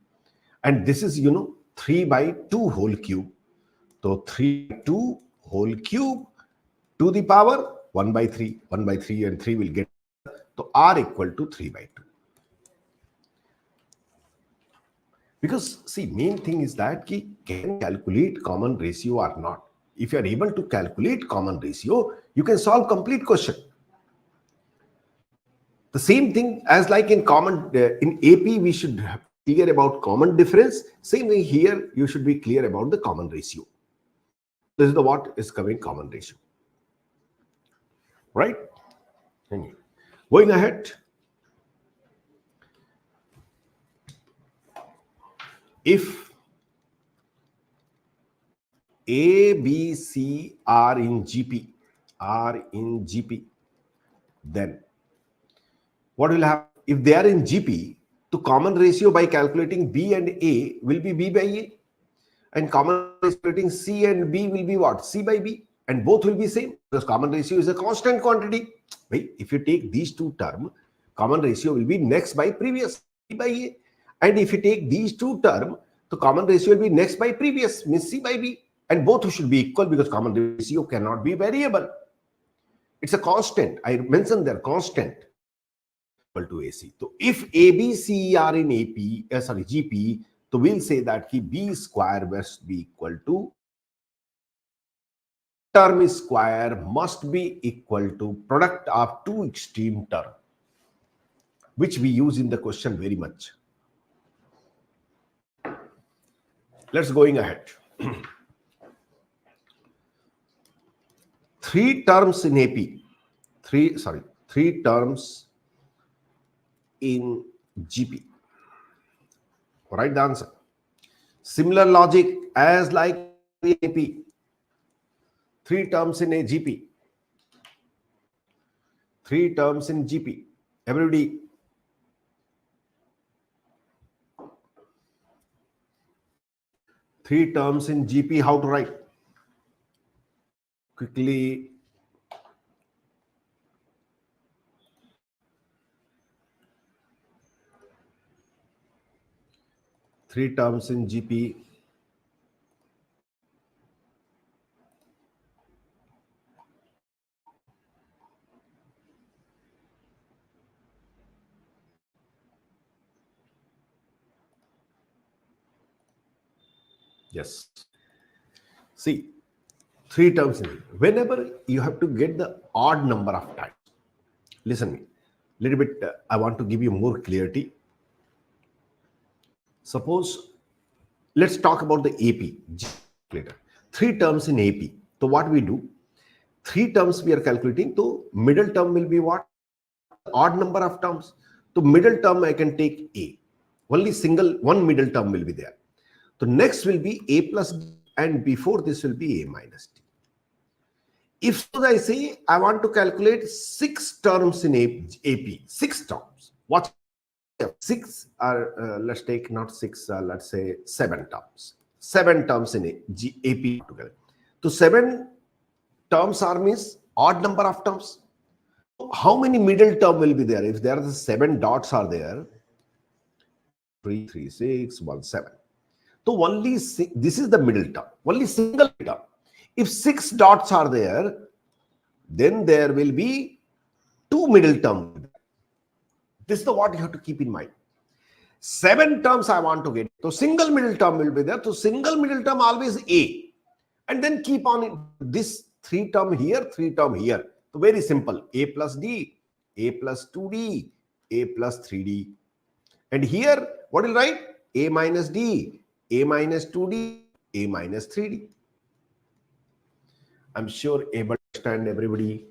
And this is, 3 by 2 whole cube. So 3 by 2 whole cube to the power 1 by 3. 1 by 3 and 3 will get. So R equal to 3 by 2. Because see, main thing is that can calculate common ratio or not. If you are able to calculate common ratio, you can solve complete question. The same thing as like in AP, we should be clear about common difference. Same way here, you should be clear about the common ratio. This is the what is covering common ratio. Right? Going ahead. If A, B, C are in GP, then what will happen? If they are in GP, the common ratio by calculating B and A will be B by A, and common calculating C and B will be what? C by B, and both will be same because common ratio is a constant quantity. Right? If you take these two terms, common ratio will be next by previous, B by A. And if you take these two terms, the common ratio will be next by previous, means C by B. And both should be equal because common ratio cannot be variable. It's a constant. I mentioned there, constant equal to AC. So if A, B, C are in GP, so we'll say that B square must be equal to term square must be equal to product of two extreme term, which we use in the question very much. Let's going ahead. Three terms in AP. Three terms in GP. Write the answer. Similar logic as like AP. Three terms in a GP. Three terms in GP. Everybody. Three terms in GP, how to write? Quickly. Three terms in GP. Yes. See, three terms in it. Whenever you have to get the odd number of times, listen me, little bit, I want to give you more clarity. Suppose, let's talk about the AP later. Three terms in AP. So what we do, three terms we are calculating. So middle term will be what? Odd number of terms. So middle term I can take A. Only one middle term will be there. So next will be A plus D, and before this will be A minus D. If so, I say I want to calculate 6 terms in AP, 6 terms. What? 6 are, let's take not 6, let's say 7 terms. 7 terms in AP together. So 7 terms are means odd number of terms. How many middle term will be there? If there are the 7 dots are there, 3, 3, 6, 1, 7. So only this is the middle term, only single term. If 6 dots are there, then there will be 2 middle terms. This is what you have to keep in mind. 7 terms I want to get. So single middle term will be there. So single middle term always A. And then keep on this 3 term here, 3 term here. So very simple. A plus D, A plus 2D, A plus 3D. And here, what will write? A minus D, A minus 2D, A minus 3D. I'm sure able to understand everybody.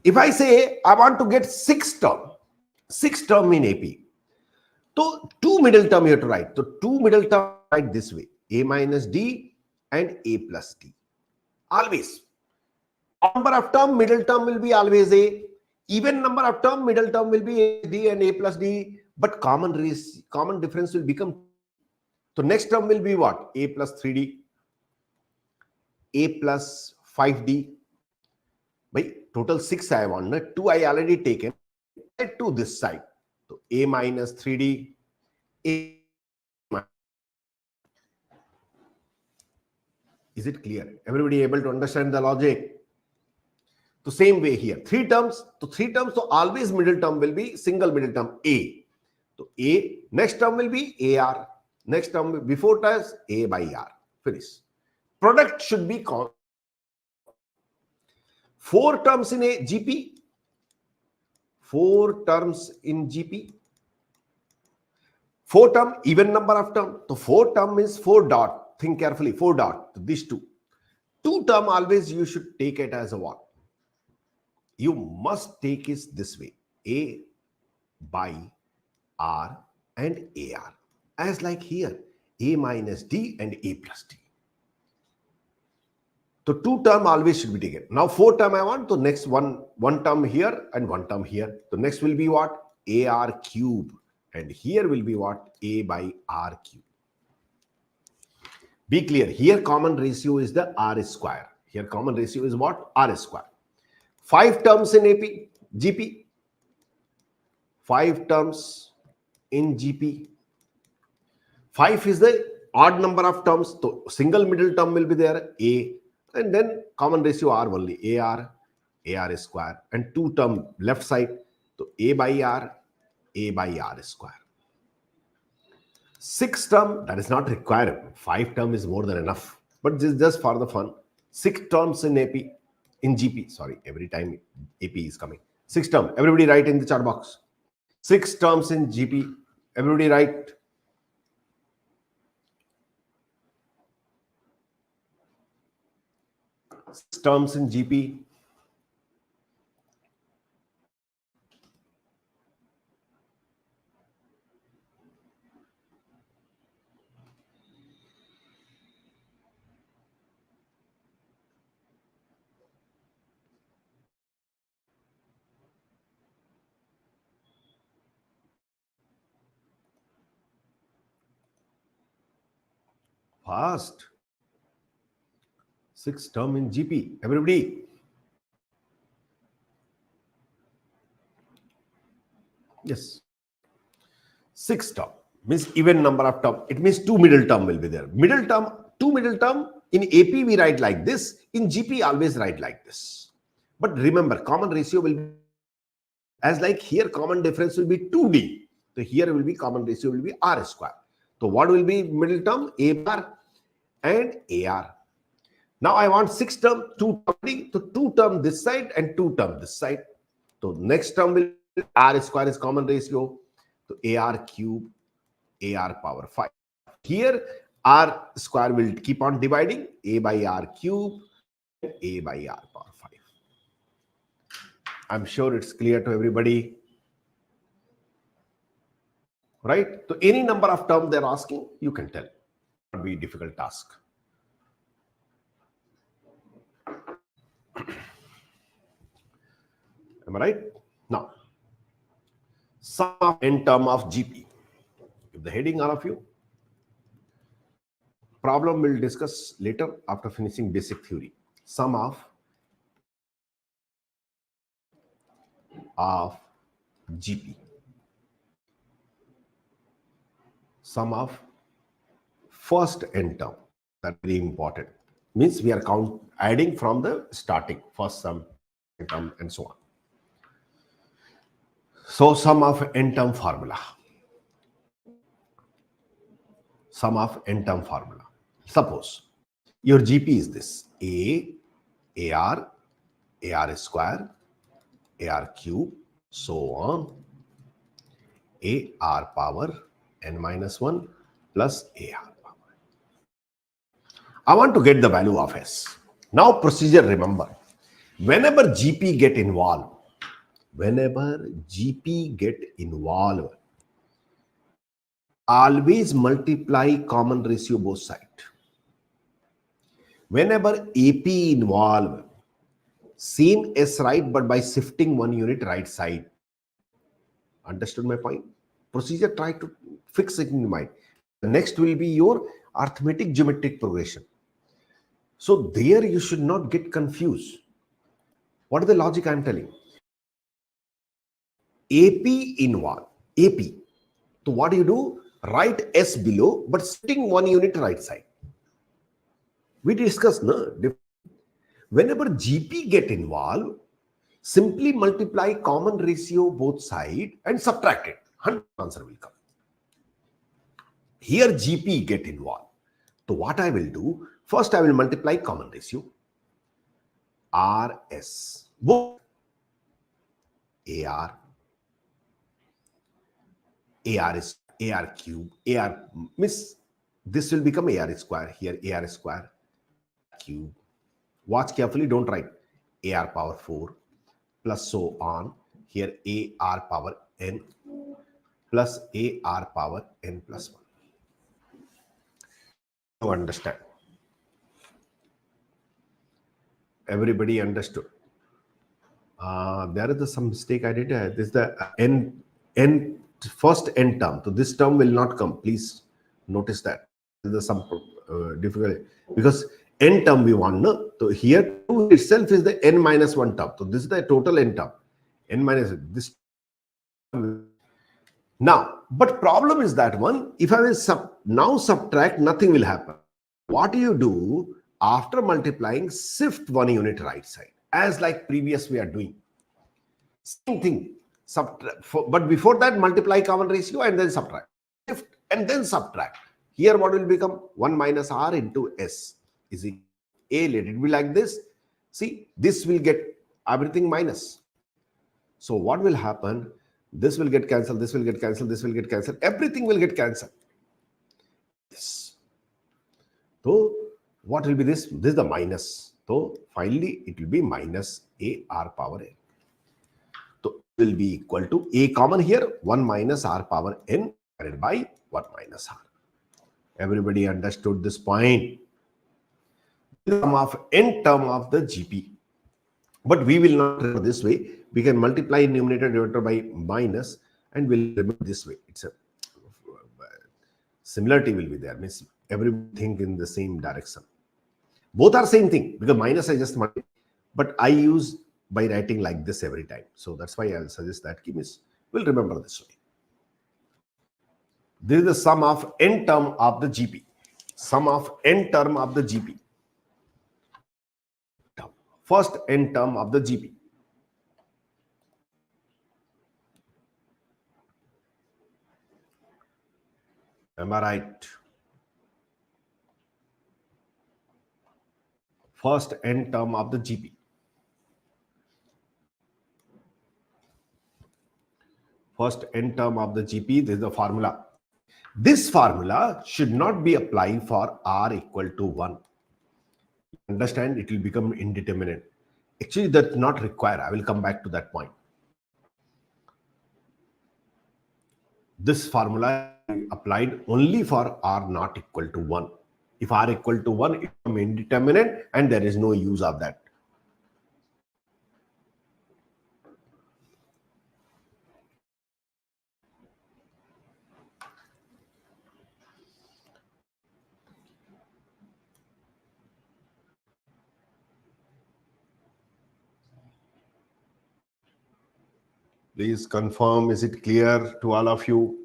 If I say I want to get 6 term in AP. So 2 middle term you have to write. So 2 middle term write this way. A minus D and A plus D. Always. Number of term, middle term will be always A. Even number of term, middle term will be A, D and A plus D. But common difference will become. So next term will be what? A plus 3D. A plus 5D. By total 6 I want. 2 I already taken. To this side. So A minus 3D. A. Is it clear? Everybody able to understand the logic? So same way here. 3 terms. So always middle term will be single middle term A. So A. Next term will be AR. Next term before times A by R. Finish. Product should be 4 terms in a GP. 4 terms in GP. 4 term, even number of term. So 4 term means 4 dot. Think carefully. 4 dot. So these 2. 2 term always you should take it as a what? You must take it this way. A by R and AR. As like here. A minus D and A plus D. So 2 term always should be taken. Now 4 term I want. So next one term here and 1 term here. So next will be what? AR cube. And here will be what? A by R cube. Be clear. Here common ratio is the R square. Here common ratio is what? R square. 5 terms in AP, GP. 5 terms in GP. 5 is the odd number of terms. So single middle term will be there. A. And then common ratio R only. AR square. And 2 term left side. So A by R square. 6 term, that is not required. 5 term is more than enough. But this is just for the fun. 6 terms in AP, in GP. Sorry, every time AP is coming. 6 term. Everybody write in the chat box. 6 terms in GP. Everybody write. Terms in GP. Fast. 6 term in GP. Everybody. Yes. 6 term means even number of term. It means 2 middle term will be there. Middle term, 2 middle term. In AP we write like this. In GP always write like this. But remember, common ratio will be as like here common difference will be 2D. So here will be common ratio will be R square. So what will be middle term? A bar and AR. Now I want 6 term, 2 term. So 2 term this side and 2 term this side. So next term will be R square is common ratio. So AR cube, AR power 5. Here R square will keep on dividing. A by R cube, A by R power 5. I'm sure it's clear to everybody. Right? So any number of terms they're asking, you can tell. It will be a difficult task. Am I right? Now, sum of n term of GP. If the heading all of you. Problem we'll discuss later after finishing basic theory. Sum of GP. Sum of first n term. That's very important. Means we are adding from the starting, first sum, second term, and so on. So sum of n term formula. Sum of n term formula. Suppose your GP is this: AR, AR square, AR cube, so on, AR power n minus 1 plus AR power. I want to get the value of S. Now procedure, remember, whenever GP get involved, always multiply common ratio both sides. Whenever AP involved, same S right, but by shifting one unit right side. Understood my point? Procedure, try to fix it in your mind. The next will be your arithmetic geometric progression. So there you should not get confused. What is the logic I am telling? AP involved, AP. So what do you do? Write S below, but shifting one unit right side. We discussed, no? Whenever GP get involved, simply multiply common ratio both side and subtract it. 100 answer will come. Here GP get involved. So what I will do, first I will multiply common ratio. RS, both AR, AR is AR cube, AR means this will become AR square, here AR square, cube. Watch carefully, don't write AR power 4 plus so on, here AR power n plus AR power n plus 1. To understand. Everybody understood. There is some mistake I did. This is the n first n term. So this term will not come. Please notice that. There is some difficulty because n term we want. No? So here 2 itself is the n minus 1 term. So this is the total n term. N minus this. Now, but problem is that one, if I will now subtract, nothing will happen. What do you do? After multiplying, shift one unit right side, as like previous we are doing. Same thing. But before that, multiply common ratio and then subtract. Shift and then subtract. Here what will become? 1 minus R into S is equal to A. Let it be like this. See, this will get everything minus. So what will happen? This will get cancelled, this will get cancelled, this will get cancelled, everything will get cancelled. This. So what will be this? This is the minus. So finally it will be minus AR power n. So it will be equal to A common here, 1 minus R power n divided by 1 minus R. Everybody understood this point? The sum of n term of the GP. But we will not remember this way. We can multiply numerator divided by minus and we'll remember this way. It's a similarity will be there. Means everything in the same direction. Both are same thing because minus I just multiply. But I use by writing like this every time. So that's why I will suggest that we'll remember this way. This is the sum of n term of the GP. Sum of n term of the GP. First n term of the GP. Am I right? First n term of the GP. First n term of the GP, this is the formula. This formula should not be applied for R equal to 1. Understand, it will become indeterminate. Actually, that's not required. I will come back to that point. This formula is applied only for R not equal to 1. If R equal to 1, it becomes indeterminate and there is no use of that. Please confirm, is it clear to all of you?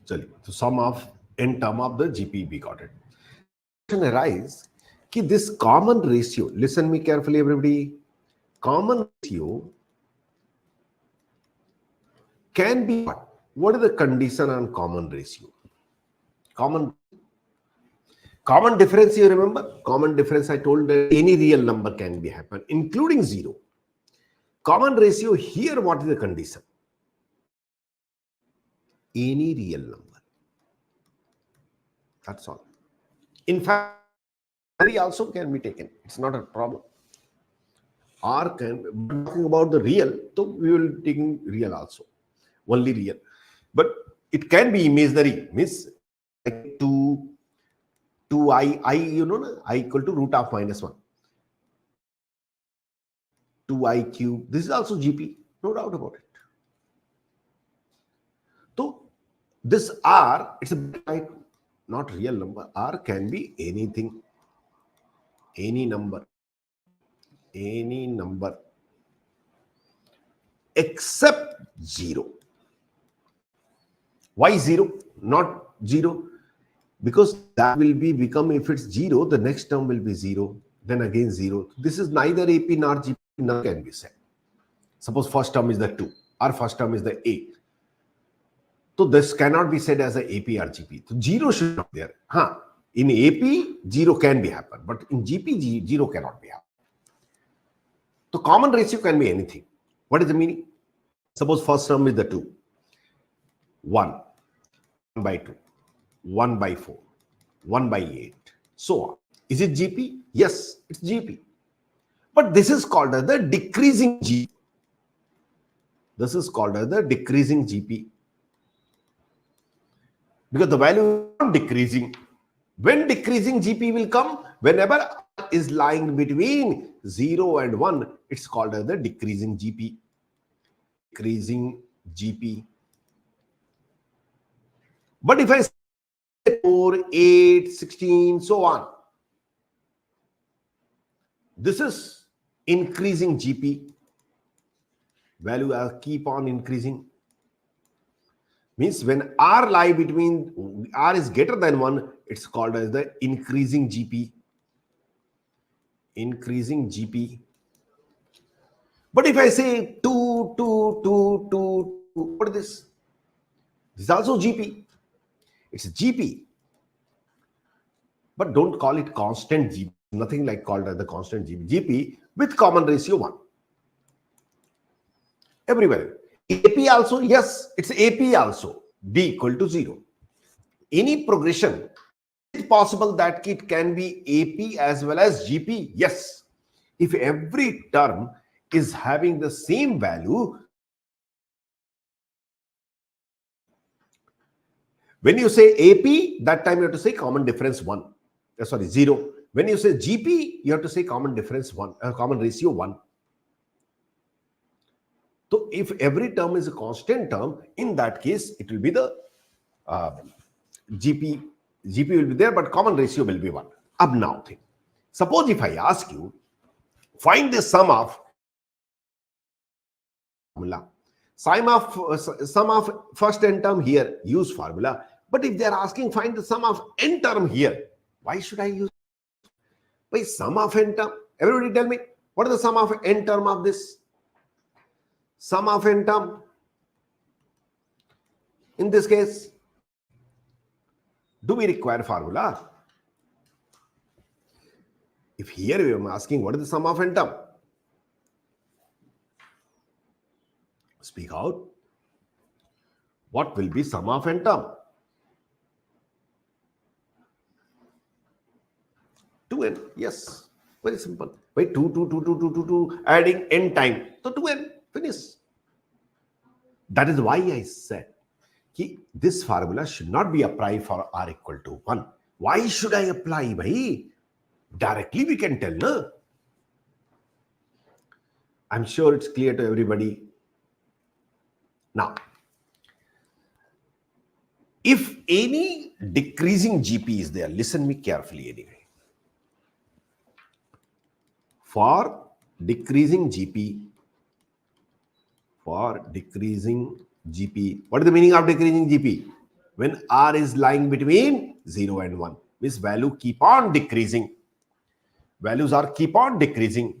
चलिए, तो sum of n term of the GP we got it. Question arise कि this common ratio, listen me carefully everybody, common ratio can be what? What is the condition on common ratio? Common difference, you remember? Common difference, I told that any real number can be happen, including 0. Common ratio, here what is the condition? Any real number. That's all. In fact, imaginary also can be taken. It's not a problem. Or can, talking about the real, so we will taking real also. Only real. But it can be imaginary, means like 2i, you know, I equal to root of -1. 2i cube. This is also GP, no doubt about it. So this R, it's a bit not real number. R can be anything, any number except 0. Why 0? Not 0. Because that will be become, if it's 0, the next term will be 0, then again 0. This is neither AP nor GP, none can be said. Suppose first term is the 2, or first term is the A. So this cannot be said as a AP or GP. So 0 should not be there. In AP, 0 can be happen, but in GP, 0 cannot be happen. So common ratio can be anything. What is the meaning? Suppose first term is the 2. 1 by 2, 1 by 4, 1 by 8, so on. Is it GP? Yes, it's GP. But this is called as the decreasing GP. This is called as the decreasing GP. Because the value is not decreasing. When decreasing GP will come, whenever R is lying between 0 and 1, it's called as the decreasing GP. Decreasing GP. But if I say 4, 8, 16, so on, this is increasing GP. Value keep on increasing. Means when R lie between, R is greater than 1, it's called as the increasing GP. Increasing GP. But if I say 2, 2, 2, 2, 2, what is this? This is also GP. It's GP. But don't call it constant GP. Nothing like called as the constant GP. GP with common ratio 1. Everywhere. AP also, yes, it's AP also. D equal to 0. Any progression, is it possible that it can be AP as well as GP? Yes. If every term is having the same value, when you say AP, that time you have to say common difference 1. 0. When you say GP, you have to say common difference 1, common ratio 1. So if every term is a constant term, in that case, it will be the GP. GP will be there, but common ratio will be 1. Ab now think. Suppose if I ask you, find the sum of formula. Sum of first n term here, use formula. But if they are asking find the sum of n term here, why should I use? By sum of n term. Everybody tell me, what is the sum of n term of this? Sum of n term. In this case, do we require formula? If here we are asking what is the sum of n term? Speak out. What will be sum of n term? 2n. Yes. Very simple. By 2, 2, 2, 2, 2, 2, 2, adding n time. So 2n. Finish. That is why I said this formula should not be applied for r equal to 1. Why should I apply, bhai? Directly we can tell, no? I'm sure it's clear to everybody. Now, if any decreasing GP is there, listen me carefully anyway. For decreasing GP, what is the meaning of decreasing GP? when r is lying between 0 and 1, means value keep on decreasing. Values are keep on decreasing.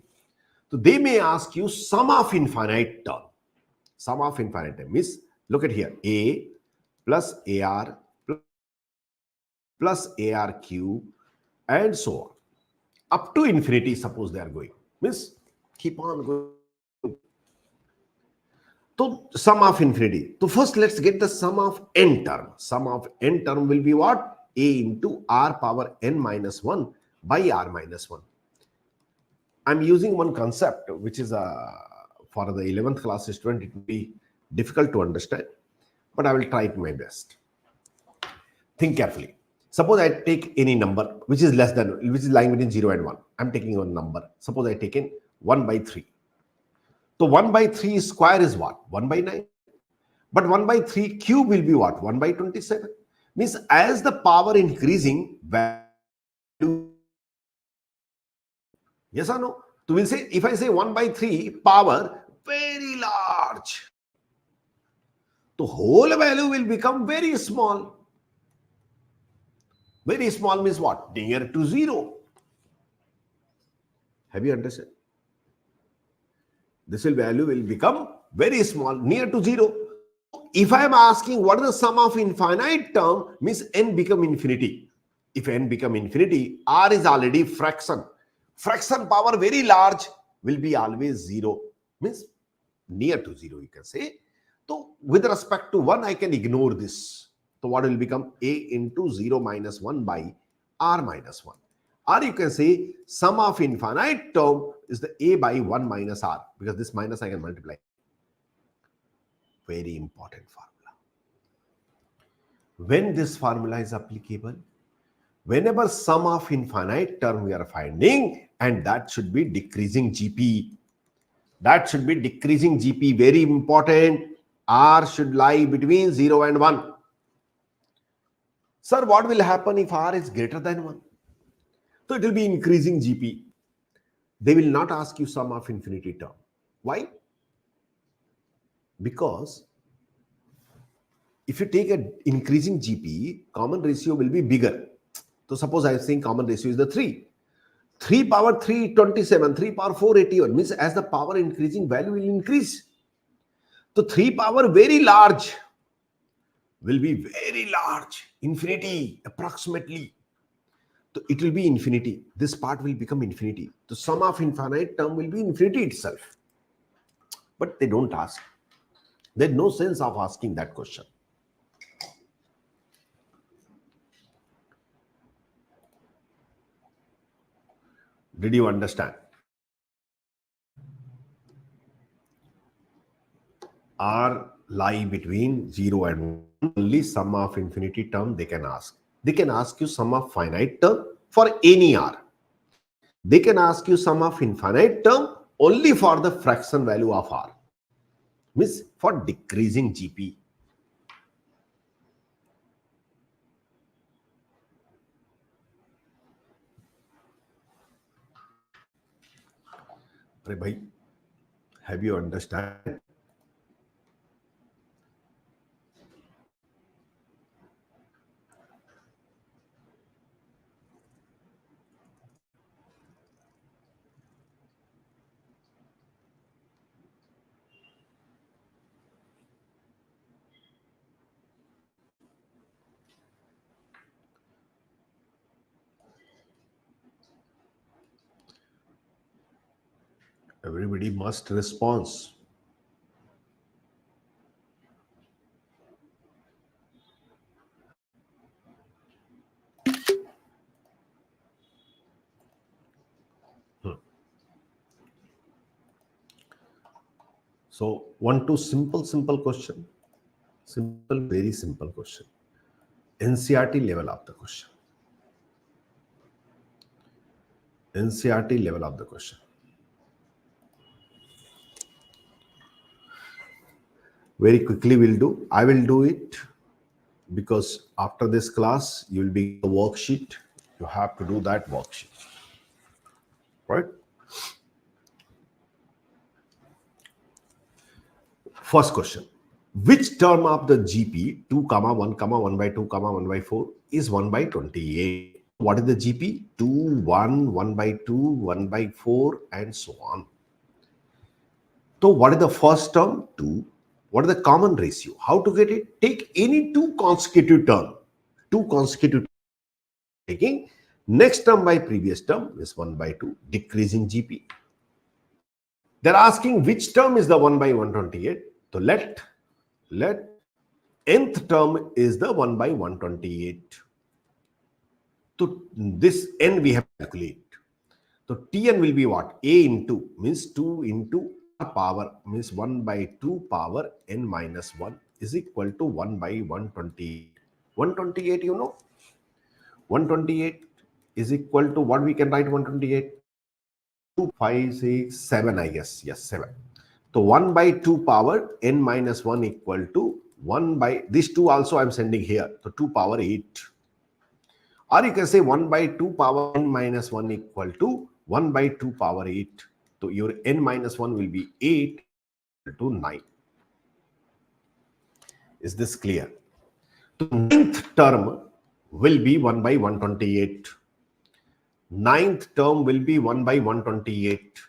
So they may ask you sum of infinite term. Sum of infinite term means, look at here, a plus ar plus arq and so on. Up to infinity, suppose they are going. Means keep on going. So sum of infinity. So first let's get the sum of n term. Sum of n term will be what? A into r power n minus 1 by r minus 1. I'm using one concept which is for the 11th class student, it will be difficult to understand, but I will try it my best. Think carefully. Suppose I take any number which is less than, which is lying between 0 and 1. I'm taking one number. Suppose I taken 1 by 3. So 1 by 3 square is what? 1 by 9. But 1 by 3 cube will be what? 1 by 27. Means as the power increasing, value. Yes or no? So we'll say, if I say 1 by 3 power very large, the whole value will become very small. Very small means what? Near to 0. Have you understood? This value will become very small, near to 0. So if I am asking what is the sum of infinite term, means n become infinity. If n become infinity, r is already fraction. Fraction power very large will be always 0. Means near to 0, you can say. So with respect to 1, I can ignore this. So what will become? A into 0 minus 1 by r minus 1. Or you can say sum of infinite term is the a by 1 minus r, because this minus I can multiply. Very important formula. When this formula is applicable, whenever sum of infinite term we are finding, and that should be decreasing GP. That should be decreasing GP, very important. R should lie between 0 and 1. Sir, what will happen if R is greater than 1? So it will be increasing GP. They will not ask you sum of infinity term. Why? Because if you take an increasing GP, common ratio will be bigger. So suppose I am saying common ratio is the 3. 3 power 3, 27. 3 power 4, 81. Means as the power increasing, value will increase. So 3 power very large will be very large. Infinity, approximately. So it will be infinity. This part will become infinity. The sum of infinite term will be infinity itself. But they don't ask. There's no sense of asking that question. Did you understand? R lie between 0 and 1. Only sum of infinity term they can ask. They can ask you sum of finite term for any R. They can ask you sum of infinite term only for the fraction value of R. Means for decreasing GP. Bhai, have you understand? Everybody must respond. So, simple question. Simple, very simple question. NCRT level of the question. NCRT level of the question. Very quickly we'll do. I will do it because after this class, you will be a worksheet. You have to do that worksheet. Right? First question. Which term of the GP 2 comma 1 comma 1 by 2 comma 1 by 4 is 1 by 28? What is the GP? 2, 1, 1 by 2, 1 by 4, and so on. So what is the first term? 2. What is the common ratio? How to get it? Take any two consecutive term. Two consecutive taking next term by previous term is 1 by 2, decreasing GP. They're asking which term is the 1 by 128. So let nth term is the 1 by 128. So this n we have to calculate. So Tn will be what? A into means 2 into r power means 1 by 2 power n minus 1 is equal to 1 by 128. 128, you know? 128 is equal to what we can write 128? 2, 5, 6, 7, I guess. Yes, 7. So 1 by 2 power n minus 1 equal to 1 by, these 2 also I'm sending here. So 2 power 8. Or you can say 1 by 2 power n minus 1 equal to 1 by 2 power 8. So your n minus 1 will be 8 to 9. Is this clear? The ninth term will be 1 by 128. Ninth term will be 1 by 128.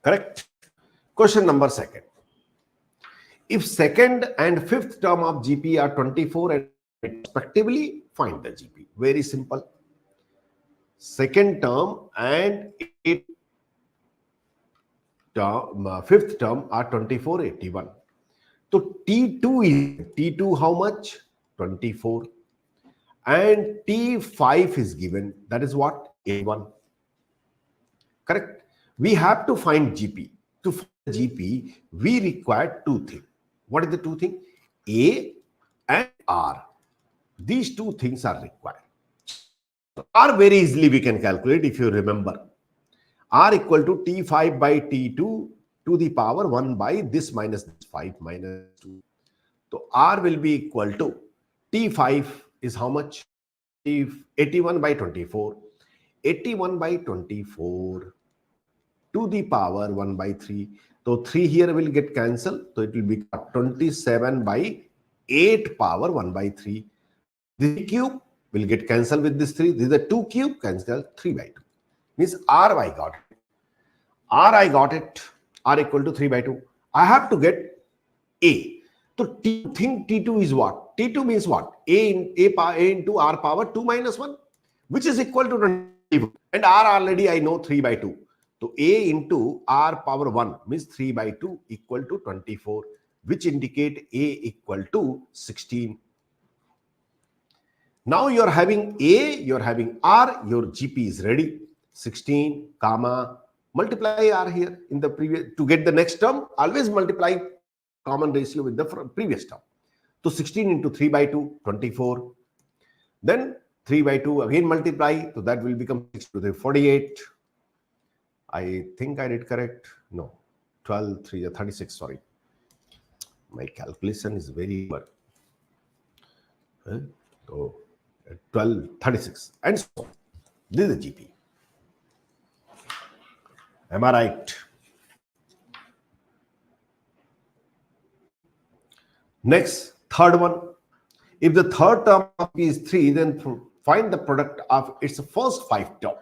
Correct? Question number second. If second and fifth term of GP are 24 and respectively, find the GP. Very simple. Second term and fifth term are 24, 81. So T2 how much? 24. And T5 is given. That is what? 81. Correct? We have to find GP. To find GP, we require two things. What is the two things? A and R. These two things are required. R very easily we can calculate if you remember. R equal to T5 by T2 to the power 1 by this minus this 5 minus 2. So R will be equal to T5 is how much? 81 by 24. 81 by 24 to the power 1 by 3. So 3 here will get cancelled. So it will be 27 by 8 power 1 by 3. This cube will get cancelled with this 3. This is a 2 cube, cancel 3 by 2. Means R I got it. R I got it. R equal to 3 by 2. I have to get A. So T2 is what? T2 means what? A into R power 2 minus 1, which is equal to 24. And R already I know 3 by 2. So A into R power 1 means 3 by 2 equal to 24, which indicate A equal to 16. Now you're having A, you're having R, your GP is ready. 16, comma, multiply R here in the previous, to get the next term, always multiply common ratio with the previous term. So 16 into 3 by 2, 24. Then 3 by 2 again multiply, so that will become 6 to the 48. I think I did correct. No, 12, 3, 36, sorry. My calculation is very poor. So 12, 36, and so on. This is the GP. Am I right? Next, third one. If the third term of P is 3, then find the product of its first 5 term.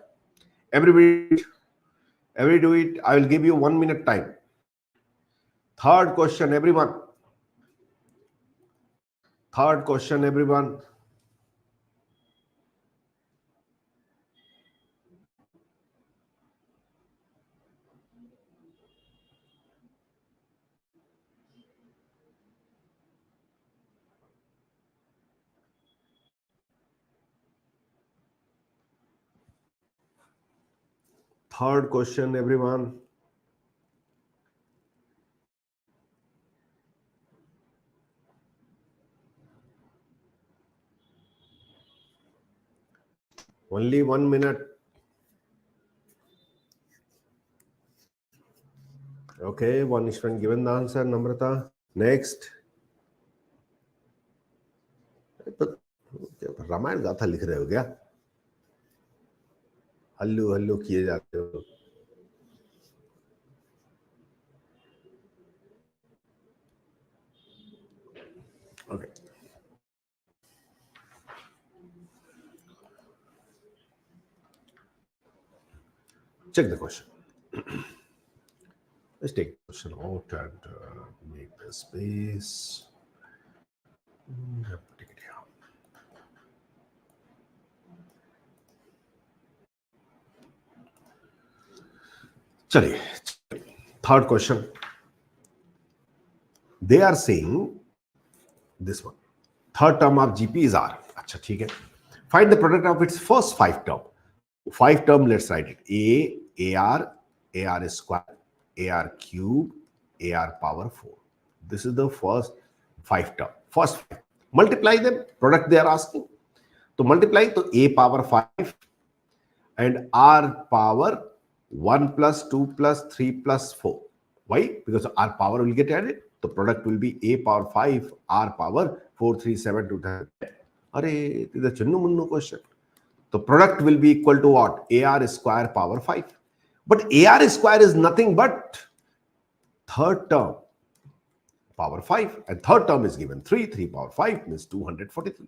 Everybody do it. I will give you 1 minute time. Third question, everyone. Third question, everyone. Third question, everyone. Only 1 minute. Okay, one student given the answer, Namrata. Next. Ramayan गाथा लिख रहे हो क्या? हल्लू हल्लू किए जाते हो. Okay. Check the question. Let's take the question out and make the space. Take it here. Chaliye. Third question. They are saying this one. Third term of GP is R. Acha, theek hai. Find the product of its first five term. Five term, let's write it. AR square, AR cube, AR power 4. This is the first five term. First five. Multiply them. Product they are asking. So multiply to A power 5 and R power 1 plus 2 plus 3 plus 4. Why? Because R power will get added. The product will be A power 5, R power 4, 3, 7, 2, 10. Arey, this is a chinnu munnu question. The product will be equal to what? AR square power 5. But AR square is nothing but third term power 5. And third term is given 3. 3 power 5 means 243.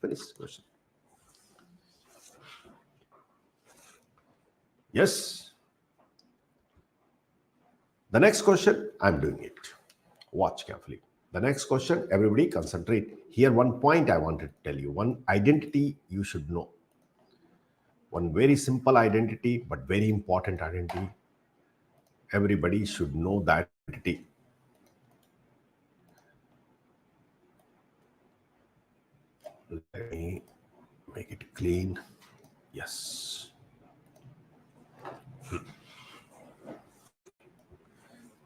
Finish question. Yes. The next question, I'm doing it. Watch carefully. The next question, everybody concentrate. Here, one point I wanted to tell you. One identity you should know. One very simple identity, but very important identity. Everybody should know that identity. Let me make it clean. Yes.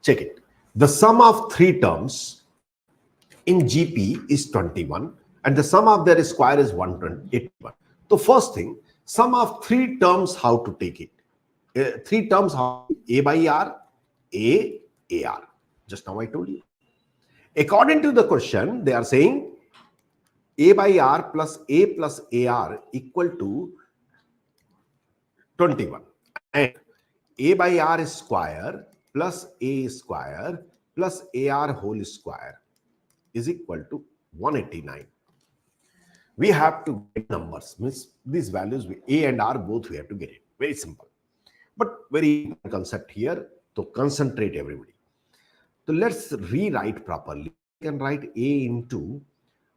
Check it. The sum of three terms in GP is 21 and the sum of their square is 181. So first thing, sum of three terms, how to take it? Three terms, how? A by R, A, AR. Just now I told you. According to the question, they are saying A by R plus A plus AR equal to 21. And A by R square plus A square plus AR whole square is equal to 189. We have to get numbers, means these values, A and R both we have to get it. Very simple. But very important concept here, so concentrate everybody. So let's rewrite properly. We can write A into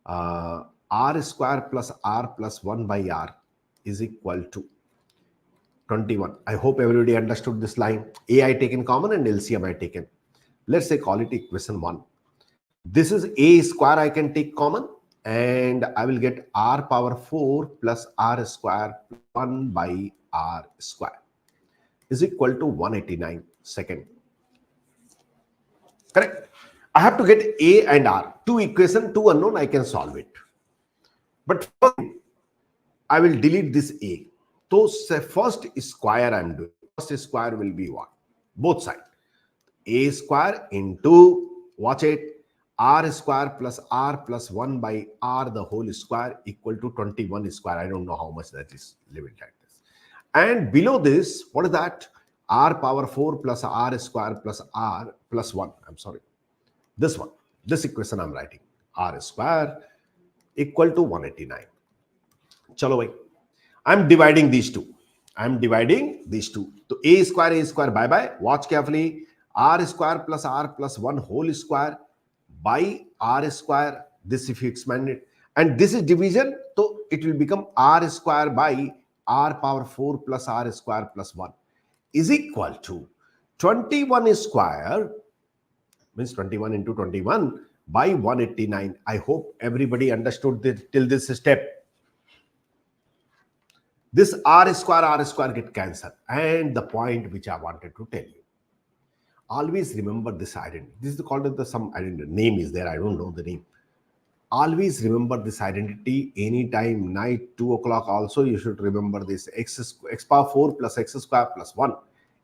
R square plus R plus 1 by R is equal to 21. I hope everybody understood this line. A I taken common and LCM I taken. Let's say call it equation 1. This is A square I can take common and I will get R power 4 plus R square 1 by R square is equal to 189. Second. Correct? I have to get A and R. Two equation, two unknown, I can solve it. But first, I will delete this A. So first square I am doing. First square will be what? Both sides. A square into, watch it, R square plus R plus 1 by R the whole square equal to 21 square. I don't know how much that is. Leave it like this. And below this, what is that? R power 4 plus R square plus R plus 1. I'm sorry. This one. This equation I'm writing. R square equal to 189. Chalo bhai. I'm dividing these two. So A square, bye-bye. Watch carefully. R square plus R plus 1 whole square by R square. This if you expand it. And this is division. So it will become R square by R power 4 plus R square plus 1 is equal to 21 square, means 21 into 21 by 189. I hope everybody understood this till this step. This R square get cancelled. And the point which I wanted to tell you. Always remember this identity. This is called the some identity. Name is there. I don't know the name. Always remember this identity. Anytime night 2 o'clock also you should remember this. X power 4 plus X square plus 1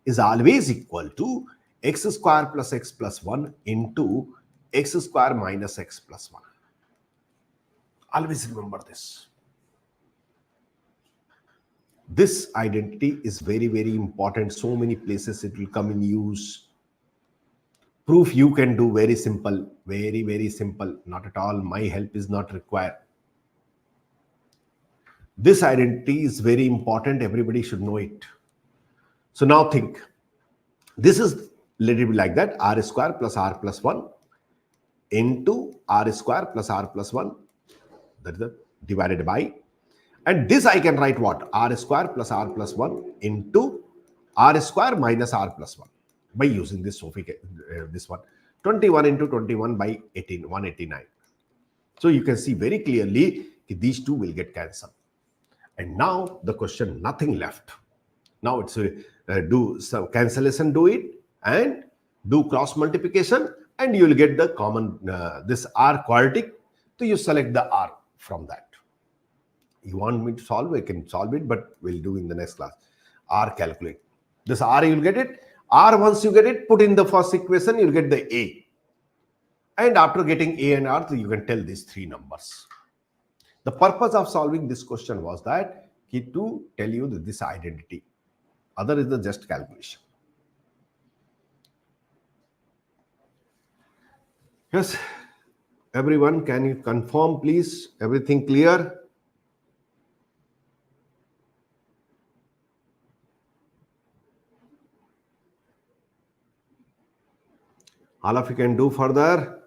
is always equal to X square plus X plus 1 into X square minus X plus 1. Always remember this. This identity is very, very important. So many places it will come in use. Proof you can do very simple, very, very simple. Not at all. My help is not required. This identity is very important. Everybody should know it. So now think. This is little bit like that. R square plus R plus 1 into R square plus R plus 1. That is the divided by. And this I can write what? R square plus R plus 1 into R square minus R plus 1 by using this this one. 21 into 21 by 18, 189. So you can see very clearly these two will get cancelled. And now the question, nothing left. Now it's do some cancellation, do it, and do cross multiplication, and you will get the common, this R quadratic. So you select the R from that. You want me to solve, I can solve it, but we'll do in the next class. R calculate. This R, you'll get it. R, once you get it, put in the first equation, you'll get the A. And after getting A and R, you can tell these three numbers. The purpose of solving this question was that to tell you that this identity. Other is the just calculation. Yes, everyone, can you confirm, please? Everything clear? All of you can do further.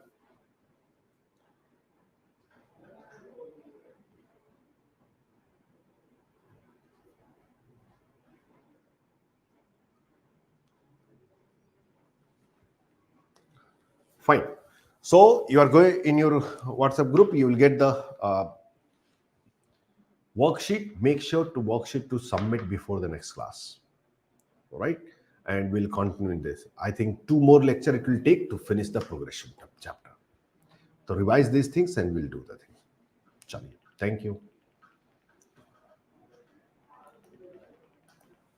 Fine. So you are going in your WhatsApp group, you will get the worksheet. Make sure to worksheet to submit before the next class. All right. And we'll continue in this. I think 2 more lecture it will take to finish the progression chapter. So revise these things and we'll do the thing. Thank you.